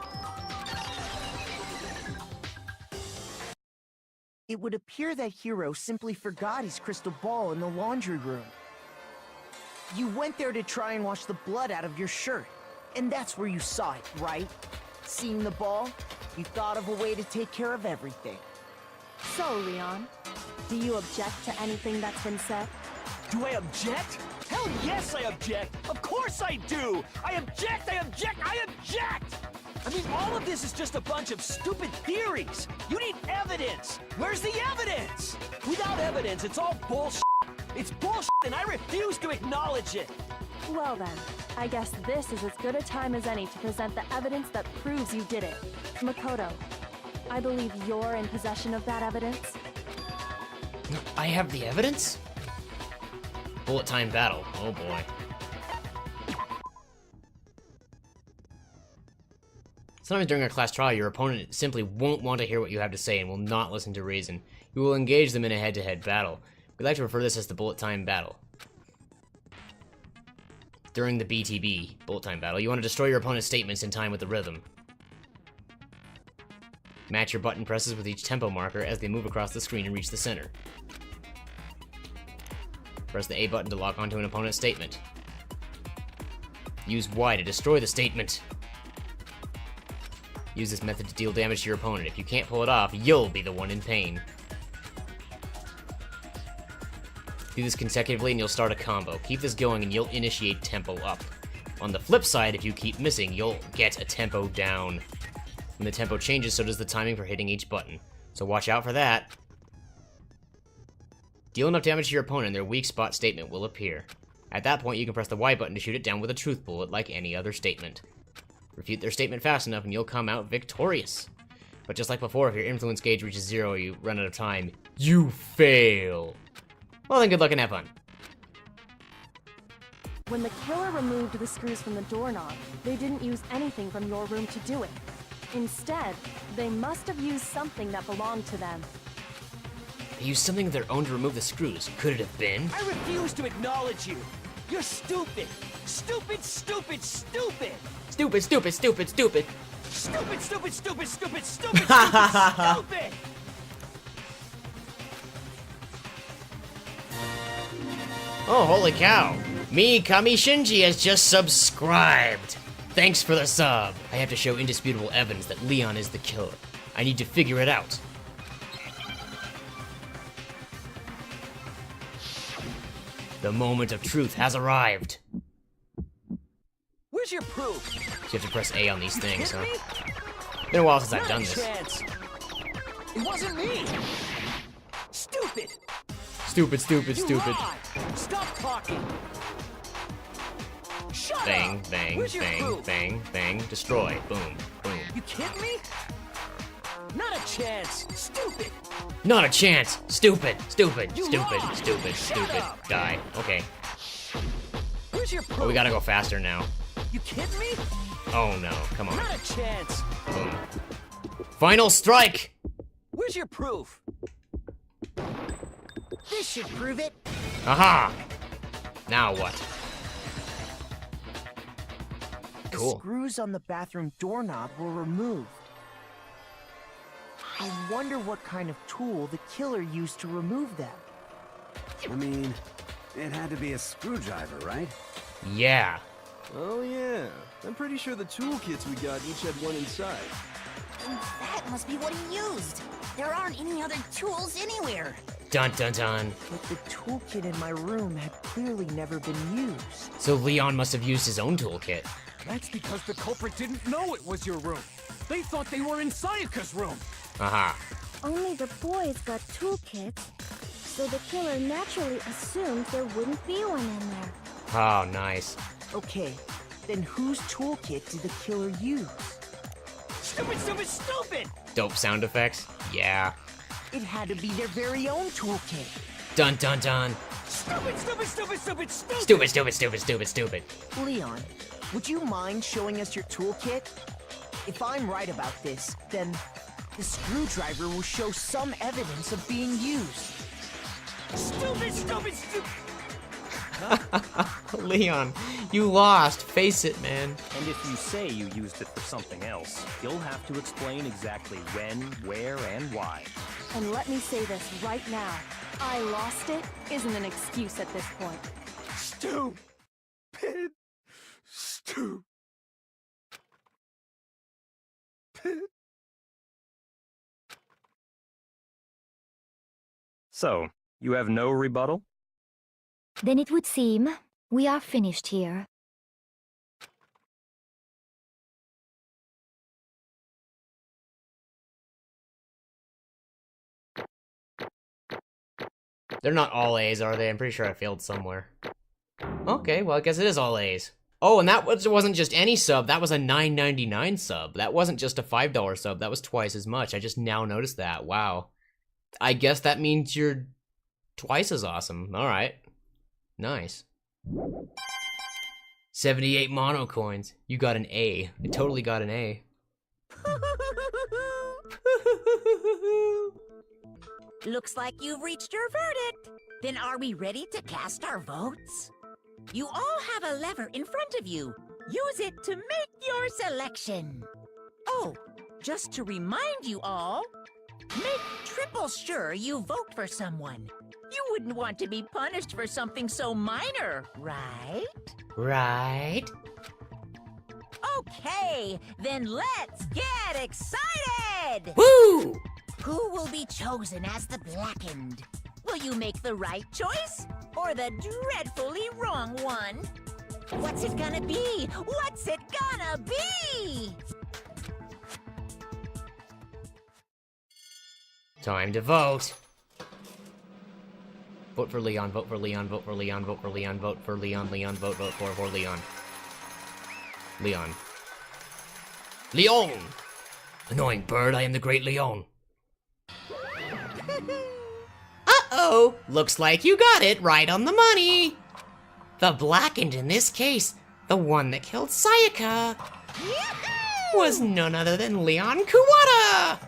Speaker 6: It would appear that Hiro simply forgot his crystal ball in the laundry room. You went there to try and wash the blood out of your shirt, and that's where you saw it, right? Seeing the ball, you thought of a way to take care of everything.
Speaker 9: So, Leon, do you object to anything that's been said?
Speaker 10: Do I object? Hell yes, I object! Of course I do! I object! I object! I object! I mean, all of this is just a bunch of stupid theories! You need evidence! Where's the evidence? Without evidence, it's all bullshit! It's bullshit, and I refuse to acknowledge it!
Speaker 9: Well then, I guess this is as good a time as any to present the evidence that proves you did it. Makoto, I believe you're in possession of that evidence?
Speaker 1: I have the evidence? Bullet time battle. Oh boy. Sometimes during a class trial, your opponent simply won't want to hear what you have to say and will not listen to reason. You will engage them in a head-to-head battle. We like to refer to this as the bullet time battle. During the BTB, bullet time battle, you want to destroy your opponent's statements in time with the rhythm. Match your button presses with each tempo marker as they move across the screen and reach the center. Press the A button to lock onto an opponent's statement. Use Y to destroy the statement. Use this method to deal damage to your opponent. If you can't pull it off, you'll be the one in pain. Do this consecutively and you'll start a combo. Keep this going and you'll initiate tempo up. On the flip side, if you keep missing, you'll get a tempo down. When the tempo changes, so does the timing for hitting each button. So watch out for that. Deal enough damage to your opponent and their weak spot statement will appear. At that point, you can press the Y button to shoot it down with a truth bullet like any other statement. Refute their statement fast enough and you'll come out victorious. But just like before, if your influence gauge reaches 0 or you run out of time, you fail. Well then, good luck and have fun.
Speaker 9: When the killer removed the screws from the doorknob, they didn't use anything from your room to do it. Instead, they must have used something that belonged to them.
Speaker 1: They used something of their own to remove the screws. Could it have been?
Speaker 10: I refuse to acknowledge you! You're stupid! Stupid, stupid, stupid!
Speaker 1: Stupid, stupid, stupid, stupid!
Speaker 10: Stupid, stupid, stupid, stupid, stupid, stupid!
Speaker 1: Oh, holy cow. Me, Kami Shinji, has just subscribed. Thanks for the sub. I have to show indisputable evidence that Leon is the killer. I need to figure it out. The moment of truth has arrived.
Speaker 10: Where's your proof?
Speaker 1: So you have to press A on these things, huh? Been a while since I've done this.
Speaker 10: It wasn't me! Stupid!
Speaker 1: Stupid, stupid,
Speaker 10: You
Speaker 1: stupid.
Speaker 10: lied. Stop talking! Shut
Speaker 1: Bang,
Speaker 10: up!
Speaker 1: bang,
Speaker 10: Where's your
Speaker 1: bang,
Speaker 10: proof?
Speaker 1: bang, bang. Destroy. Boom, boom.
Speaker 10: You kidding me?
Speaker 16: Not a chance! Stupid!
Speaker 1: Not a chance! Stupid! Stupid!
Speaker 16: You
Speaker 1: Stupid!
Speaker 16: lost.
Speaker 1: Stupid!
Speaker 16: Shut
Speaker 1: Stupid!
Speaker 16: up.
Speaker 1: Die. Okay.
Speaker 16: Where's your proof?
Speaker 1: Oh, we gotta go faster now.
Speaker 16: You kidding me?
Speaker 1: Oh no, come on.
Speaker 16: Not a chance!
Speaker 1: Boom. Final strike!
Speaker 16: Where's your proof?
Speaker 3: This should prove it.
Speaker 1: Aha! Now what?
Speaker 6: The
Speaker 1: Cool.
Speaker 6: screws on the bathroom doorknob were removed. I wonder what kind of tool the killer used to remove them.
Speaker 8: I mean, it had to be a screwdriver, right?
Speaker 1: Yeah.
Speaker 15: Oh yeah, I'm pretty sure the toolkits we got each had one inside.
Speaker 3: And that must be what he used. There aren't any other tools anywhere.
Speaker 1: Dun dun dun.
Speaker 6: But the toolkit in my room had clearly never been used.
Speaker 1: So Leon must have used his own toolkit.
Speaker 7: That's because the culprit didn't know it was your room. They thought they were in Sayaka's room.
Speaker 1: Aha.
Speaker 12: Only the boys got toolkits, so the killer naturally assumed there wouldn't be one in there.
Speaker 1: Oh, nice.
Speaker 6: Okay, then whose toolkit did the killer use?
Speaker 16: Stupid, stupid, stupid!
Speaker 1: Dope sound effects? Yeah.
Speaker 6: It had to be their very own toolkit.
Speaker 1: Dun dun dun.
Speaker 16: Stupid, stupid, stupid, stupid, stupid!
Speaker 1: Stupid, stupid, stupid, stupid, stupid.
Speaker 6: Leon, would you mind showing us your toolkit? If I'm right about this, then the screwdriver will show some evidence of being used.
Speaker 16: Stupid, stupid, stupid!
Speaker 1: Leon, you lost. Face it, man.
Speaker 11: And if you say you used it for something else, you'll have to explain exactly when, where, and why.
Speaker 9: And let me say this right now. I lost it isn't an excuse at this point.
Speaker 15: Stupid. Stupid.
Speaker 11: So, you have no rebuttal?
Speaker 5: Then it would seem we are finished here.
Speaker 1: They're not all A's, are they? I'm pretty sure I failed somewhere. Okay, well, I guess it is all A's. Oh, and that wasn't just any sub. That was a $9.99 sub. That wasn't just a $5 sub. That was twice as much. I just now noticed that. Wow. I guess that means you're twice as awesome. All right. Nice. 78 mono coins. You got an A. I totally got an A.
Speaker 3: Looks like you've reached your verdict. Then are we ready to cast our votes? You all have a lever in front of you. Use it to make your selection. Oh, just to remind you all, make triple sure you vote for someone. You wouldn't want to be punished for something so minor, right?
Speaker 1: Right.
Speaker 3: Okay, then let's get excited!
Speaker 1: Woo!
Speaker 3: Who will be chosen as the Blackened? Will you make the right choice or the dreadfully wrong one? What's it gonna be? What's it gonna be?
Speaker 1: Time to vote. Vote for Leon, vote for Leon, vote for Leon, vote for Leon, vote for Leon, Leon, vote for Leon. Leon. Leon! Annoying bird, I am the great Leon. Uh-oh! Looks like you got it right on the money! The Blackened in this case, the one that killed Sayaka, was none other than Leon Kuwata!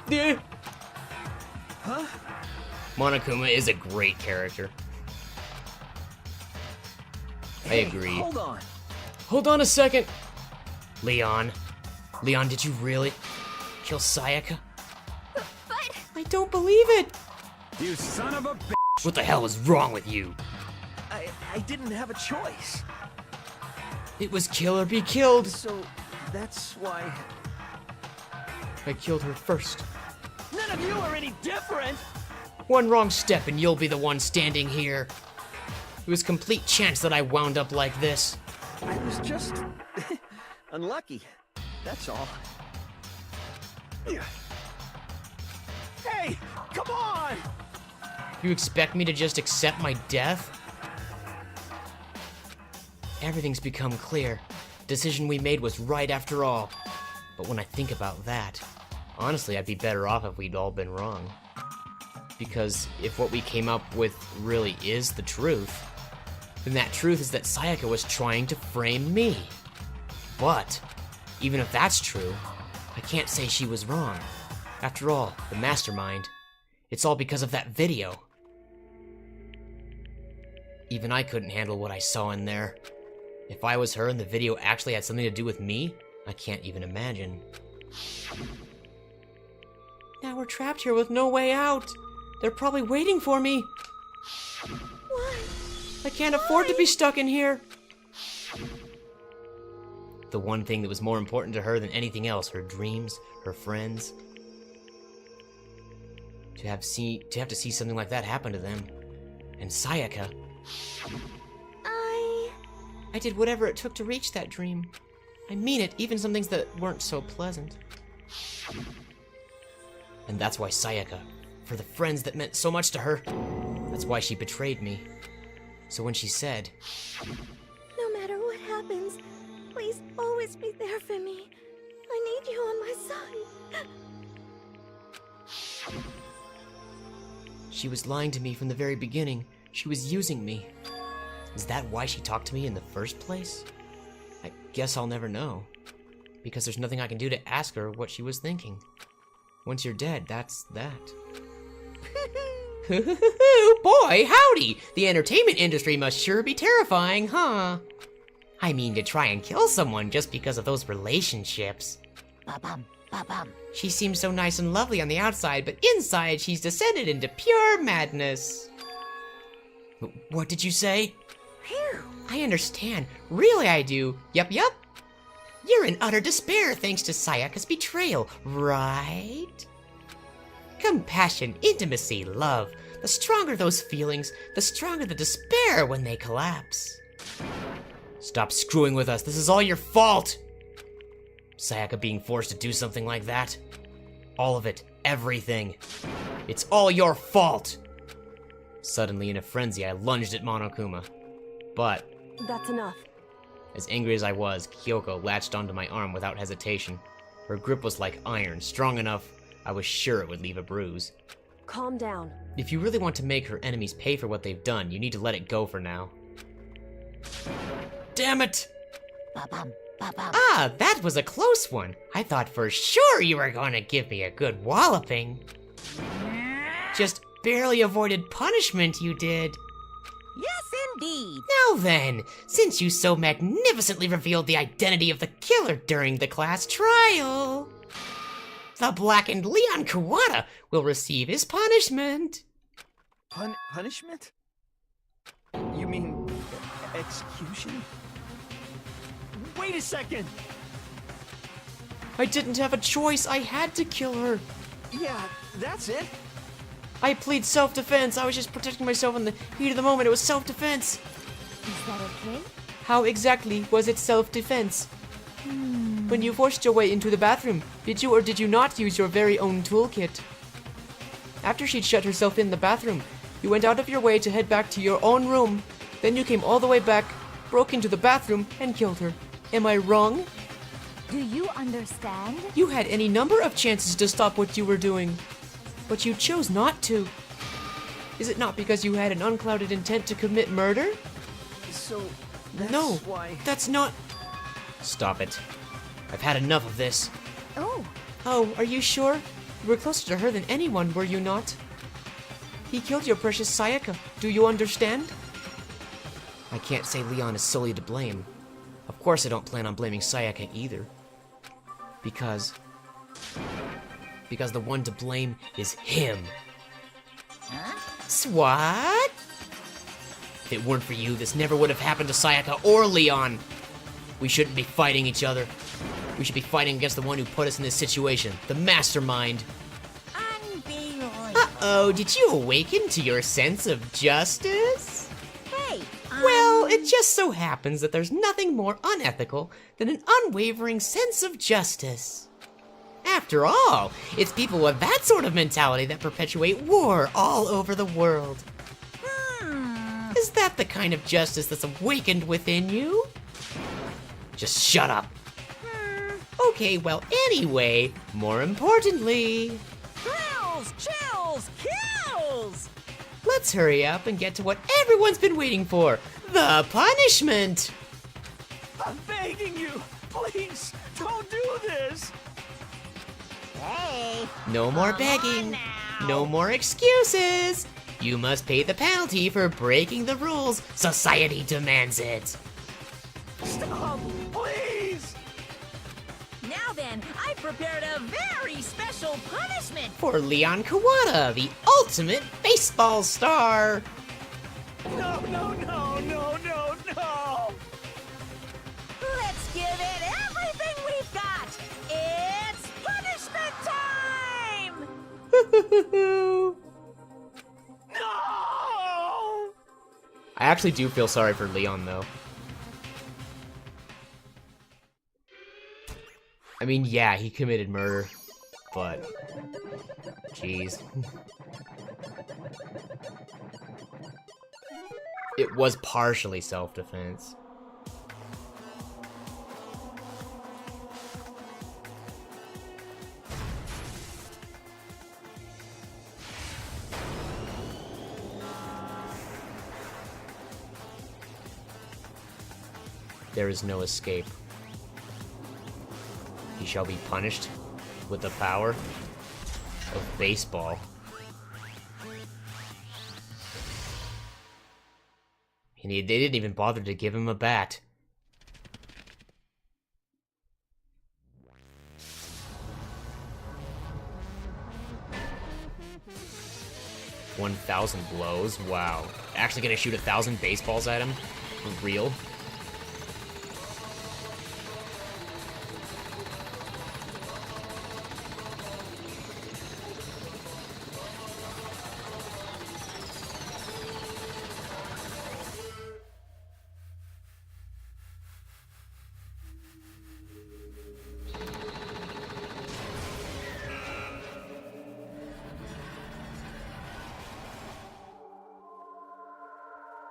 Speaker 1: Yeah.
Speaker 15: Huh?
Speaker 1: Monokuma is a great character. I agree.
Speaker 16: Hold on.
Speaker 1: Hold on a second. Leon. Leon, did you really kill Sayaka?
Speaker 12: But
Speaker 1: I don't believe it.
Speaker 15: You son of a bitch!
Speaker 1: What the hell is wrong with you?
Speaker 10: I didn't have a choice.
Speaker 1: It was kill or be killed.
Speaker 10: So, that's why...
Speaker 1: I killed her first.
Speaker 16: None of you are any different!
Speaker 1: One wrong step and you'll be the one standing here. It was complete chance that I wound up like this.
Speaker 10: I was just... unlucky. That's all.
Speaker 16: Hey, come on!
Speaker 1: You expect me to just accept my death? Everything's become clear. Decision we made was right after all.
Speaker 2: But when I think about that, honestly, I'd be better off if we'd all been wrong. Because if what we came up with really is the truth, then that truth is that Sayaka was trying to frame me. But, even if that's true, I can't say she was wrong. After all, the mastermind, it's all because of that video. Even I couldn't handle what I saw in there. If I was her and the video actually had something to do with me, I can't even imagine. Now we're trapped here with no way out. They're probably waiting for me.
Speaker 14: Why?
Speaker 2: I can't afford to be stuck in here. The one thing that was more important to her than anything else, her dreams, her friends. To have to see something like that happen to them. And Sayaka. I did whatever it took to reach that dream. I mean it, even some things that weren't so pleasant. And that's why Sayaka, for the friends that meant so much to her, that's why she betrayed me. So when she said,
Speaker 14: No matter what happens, please always be there for me. I need you on my side.
Speaker 2: she was lying to me from the very beginning. She was using me. Is that why she talked to me in the first place? I guess I'll never know. Because there's nothing I can do to ask her what she was thinking. Once you're dead, that's that. Boy, howdy! The entertainment industry must sure be terrifying, huh? I mean, to try and kill someone just because of those relationships.
Speaker 3: Ba-bum, ba-bum.
Speaker 2: She seems so nice and lovely on the outside, but inside she's descended into pure madness. What did you say?
Speaker 3: Phew.
Speaker 2: I understand. Really, I do. Yup. You're in utter despair thanks to Sayaka's betrayal, right? Compassion, intimacy, love. The stronger those feelings, the stronger the despair when they collapse. Stop screwing with us. This is all your fault. Sayaka being forced to do something like that. All of it. Everything. It's all your fault. Suddenly, in a frenzy, I lunged at Monokuma. But
Speaker 9: That's enough.
Speaker 2: as angry as I was, Kyoko latched onto my arm without hesitation. Her grip was like iron, strong enough I was sure it would leave a bruise.
Speaker 9: Calm down.
Speaker 2: If you really want to make her enemies pay for what they've done, you need to let it go for now. Damn it!
Speaker 3: Ba-bum, ba-bum.
Speaker 2: Ah, that was a close one. I thought for sure you were going to give me a good walloping. Just barely avoided punishment, you did.
Speaker 3: Yes, indeed.
Speaker 2: Now then, since you so magnificently revealed the identity of the killer during the class trial, the blackened Leon Kawada will receive his punishment.
Speaker 10: Punishment? You mean execution? Wait a second!
Speaker 2: I didn't have a choice. I had to kill her.
Speaker 10: Yeah, that's it.
Speaker 2: I plead self-defense. I was just protecting myself in the heat of the moment. It was self-defense.
Speaker 5: Is that okay?
Speaker 2: How exactly was it self-defense? When you forced your way into the bathroom, did you or did you not use your very own toolkit? After she'd shut herself in the bathroom, you went out of your way to head back to your own room. Then you came all the way back, broke into the bathroom, and killed her. Am I wrong?
Speaker 5: Do you understand?
Speaker 2: You had any number of chances to stop what you were doing, but you chose not to. Is it not because you had an unclouded intent to commit murder?
Speaker 10: So, that's
Speaker 2: No,
Speaker 10: why...
Speaker 2: that's not... Stop it. I've had enough of this.
Speaker 5: Oh,
Speaker 2: Oh, are you sure? You were closer to her than anyone, were you not? He killed your precious Sayaka. Do you understand? I can't say Leon is solely to blame. Of course I don't plan on blaming Sayaka either. Because the one to blame is him.
Speaker 3: Huh?
Speaker 2: What? If it weren't for you, this never would have happened to Sayaka or Leon. We shouldn't be fighting each other. We should be fighting against the one who put us in this situation, the mastermind.
Speaker 3: Unbelievable.
Speaker 2: Uh-oh, did you awaken to your sense of justice?
Speaker 3: Hey,
Speaker 2: Well, it just so happens that there's nothing more unethical than an unwavering sense of justice. After all, it's people with that sort of mentality that perpetuate war all over the world. Is that the kind of justice that's awakened within you? Just shut up.
Speaker 1: Okay, well, anyway, more importantly...
Speaker 3: Thrills, chills, kills!
Speaker 1: Let's hurry up and get to what everyone's been waiting for, the punishment!
Speaker 7: I'm begging you, please, don't do this!
Speaker 3: Hey!
Speaker 1: No more begging, no more excuses! You must pay the penalty for breaking the rules. Society demands it.
Speaker 7: Stop, please!
Speaker 3: Now then, I prepared a very special punishment!
Speaker 1: For Leon Kawada, the ultimate baseball star.
Speaker 7: No, no, no, no, no, no!
Speaker 3: Let's give it everything we've got! It's punishment time!
Speaker 7: No!
Speaker 1: I actually do feel sorry for Leon, though. I mean, yeah, he committed murder, but... Jeez. It was partially self-defense. There is no escape. He shall be punished with the power of baseball. And they didn't even bother to give him a bat. $1,000 blows? Wow. Actually gonna shoot 1,000 baseballs at him? For real?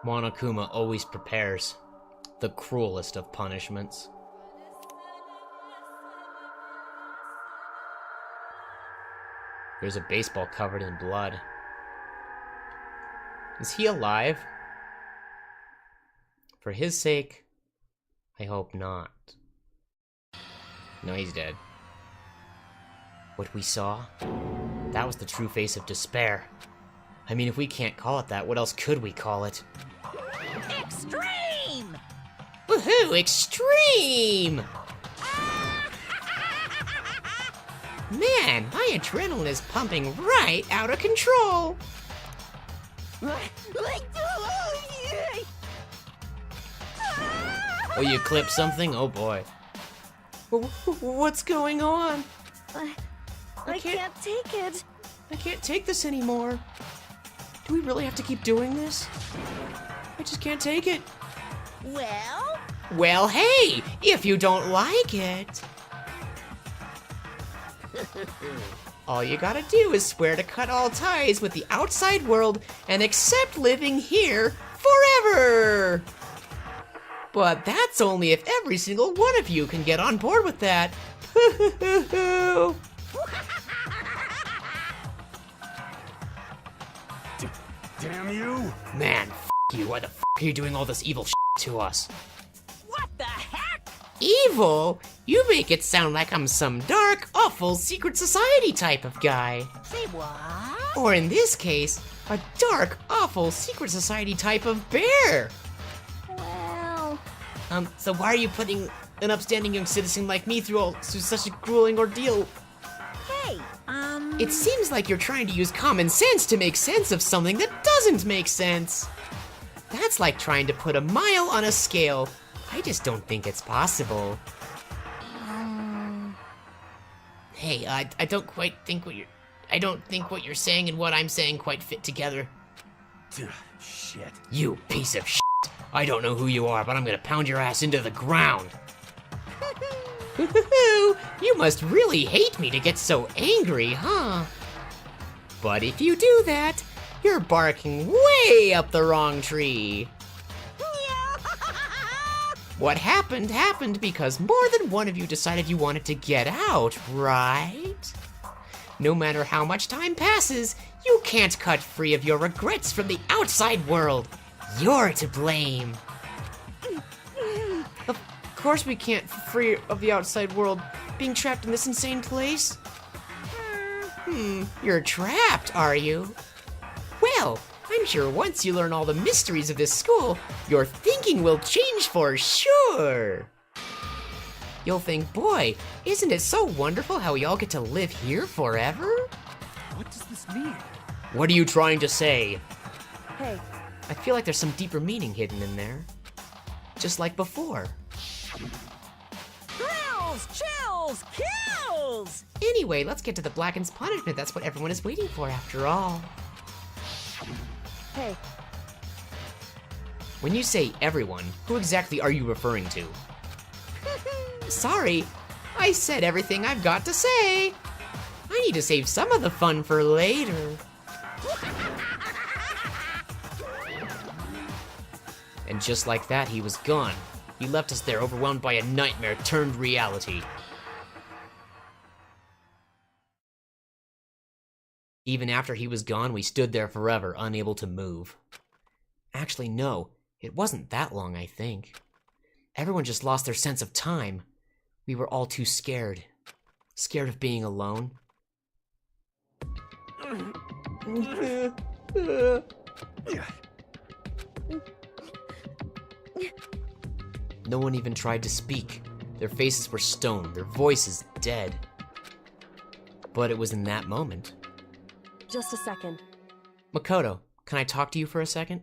Speaker 1: Monokuma always prepares the cruelest of punishments. There's a baseball covered in blood. Is he alive? For his sake, I hope not. No, he's dead. What we saw, that was the true face of despair. I mean, if we can't call it that, what else could we call it?
Speaker 3: Extreme!
Speaker 1: Woohoo! Extreme! Man, my adrenaline is pumping right out of control! Oh, you clipped something? Oh boy. What's going on?
Speaker 14: I can't take it.
Speaker 1: I can't take this anymore. Do we really have to keep doing this? I just can't take it.
Speaker 3: Well?
Speaker 1: Well, hey, if you don't like it, all you gotta do is swear to cut all ties with the outside world and accept living here forever. But that's only if every single one of you can get on board with that.
Speaker 15: Damn you!
Speaker 1: Man, f you. Why the f are you doing all this evil shit to us?
Speaker 3: What the heck?
Speaker 1: Evil? You make it sound like I'm some dark, awful secret society type of guy.
Speaker 3: Say what?
Speaker 1: Or in this case, a dark, awful secret society type of bear.
Speaker 14: Well...
Speaker 1: So why are you putting an upstanding young citizen like me through such a grueling ordeal?
Speaker 3: Hey,
Speaker 1: It seems like you're trying to use common sense to make sense of something that doesn't make sense. That's like trying to put a mile on a scale. I just don't think it's possible. Hey, I don't quite think I don't think what you're saying and what I'm saying quite fit together.
Speaker 15: Shit.
Speaker 1: You piece of shit. I don't know who you are, but I'm gonna pound your ass into the ground. You must really hate me to get so angry, huh? But if you do that, you're barking way up the wrong tree. What happened happened because more than one of you decided you wanted to get out, right? No matter how much time passes, you can't cut free of your regrets from the outside world. You're to blame. Of course we can't free of the outside world, being trapped in this insane place. You're trapped, are you? Well, I'm sure once you learn all the mysteries of this school, your thinking will change for sure. You'll think, boy, isn't it so wonderful how we all get to live here forever?
Speaker 7: What does this mean?
Speaker 1: What are you trying to say?
Speaker 9: Hey,
Speaker 1: I feel like there's some deeper meaning hidden in there. Just like before.
Speaker 3: Thrills, chills, kills!
Speaker 1: Anyway, let's get to the Blackened's punishment. That's what everyone is waiting for after all.
Speaker 9: hey,
Speaker 1: When you say everyone, who exactly are you referring to? Sorry, I said everything I've got to say. I need to save some of the fun for later. And just like that, he was gone. He left us there overwhelmed by a nightmare turned reality. Even after he was gone, we stood there forever, unable to move. Actually, no, it wasn't that long, I think. Everyone just lost their sense of time. We were all too scared. Scared of being alone. No one even tried to speak. Their faces were stone, their voices dead. But it was in that moment.
Speaker 9: just a second.
Speaker 1: Makoto, can I talk to you for a second?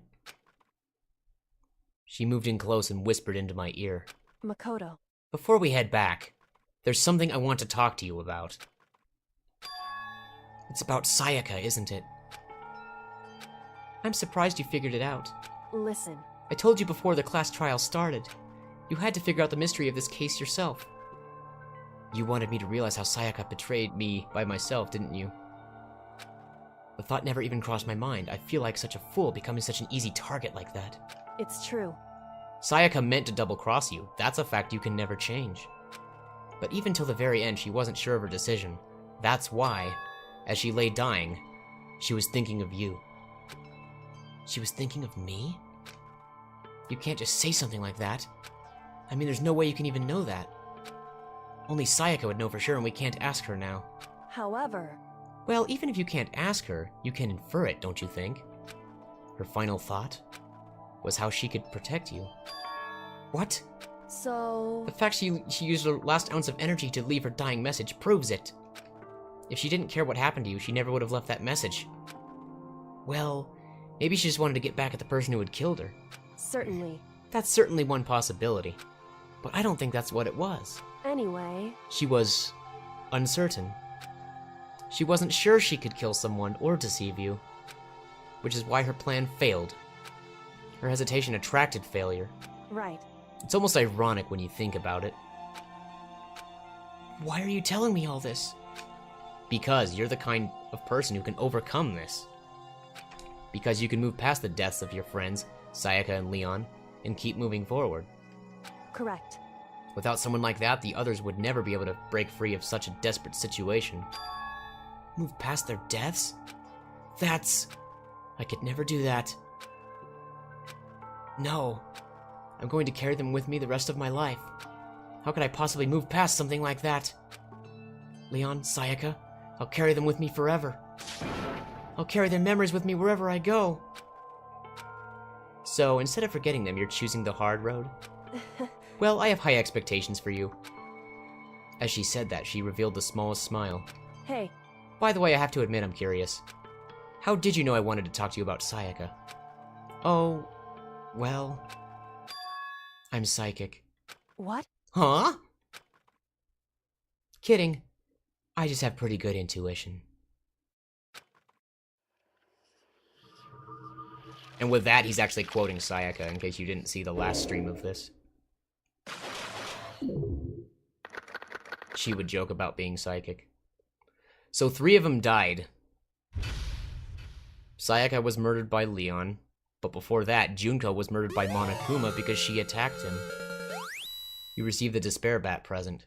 Speaker 1: She moved in close and whispered into my ear.
Speaker 9: Makoto.
Speaker 1: Before we head back, there's something I want to talk to you about. It's about Sayaka, isn't it? I'm surprised you figured it out.
Speaker 9: Listen.
Speaker 1: I told you before the class trial started. You had to figure out the mystery of this case yourself. You wanted me to realize how Sayaka betrayed me by myself, didn't you? The thought never even crossed my mind. I feel like such a fool becoming such an easy target like that.
Speaker 9: It's true.
Speaker 1: Sayaka meant to double-cross you. That's a fact you can never change. But even till the very end, she wasn't sure of her decision. That's why, as she lay dying, she was thinking of you. She was thinking of me? You can't just say something like that. I mean, there's no way you can even know that. Only Sayaka would know for sure, and we can't ask her now.
Speaker 9: However...
Speaker 1: Well, even if you can't ask her, you can infer it, don't you think? Her final thought was how she could protect you. What?
Speaker 9: So...
Speaker 1: The fact she used her last ounce of energy to leave her dying message proves it. If she didn't care what happened to you, she never would have left that message. Well, maybe she just wanted to get back at the person who had killed her.
Speaker 9: Certainly.
Speaker 1: That's certainly one possibility. But I don't think that's what it was.
Speaker 9: Anyway...
Speaker 1: She was uncertain. She wasn't sure she could kill someone or deceive you, which is why her plan failed. Her hesitation attracted failure.
Speaker 9: Right.
Speaker 1: It's almost ironic when you think about it. Why are you telling me all this? Because you're the kind of person who can overcome this. Because you can move past the deaths of your friends, Sayaka and Leon, and keep moving forward.
Speaker 9: Correct.
Speaker 1: Without someone like that, the others would never be able to break free of such a desperate situation. Move past their deaths? That's... I could never do that. No. I'm going to carry them with me the rest of my life. How could I possibly move past something like that? Leon, Sayaka, I'll carry them with me forever. I'll carry their memories with me wherever I go. So, instead of forgetting them, you're choosing the hard road? Well, I have high expectations for you. As she said that, she revealed the smallest smile.
Speaker 9: Hey.
Speaker 1: By the way, I have to admit I'm curious. How did you know I wanted to talk to you about Sayaka? Oh, well... I'm psychic.
Speaker 9: What?
Speaker 1: Huh? Kidding. I just have pretty good intuition. And with that, he's actually quoting Sayaka, in case you didn't see the last stream of this. She would joke about being psychic. So 3 of them died. Sayaka was murdered by Leon, but before that, Junko was murdered by Monokuma because she attacked him.
Speaker 2: You receive the Despair Bat present.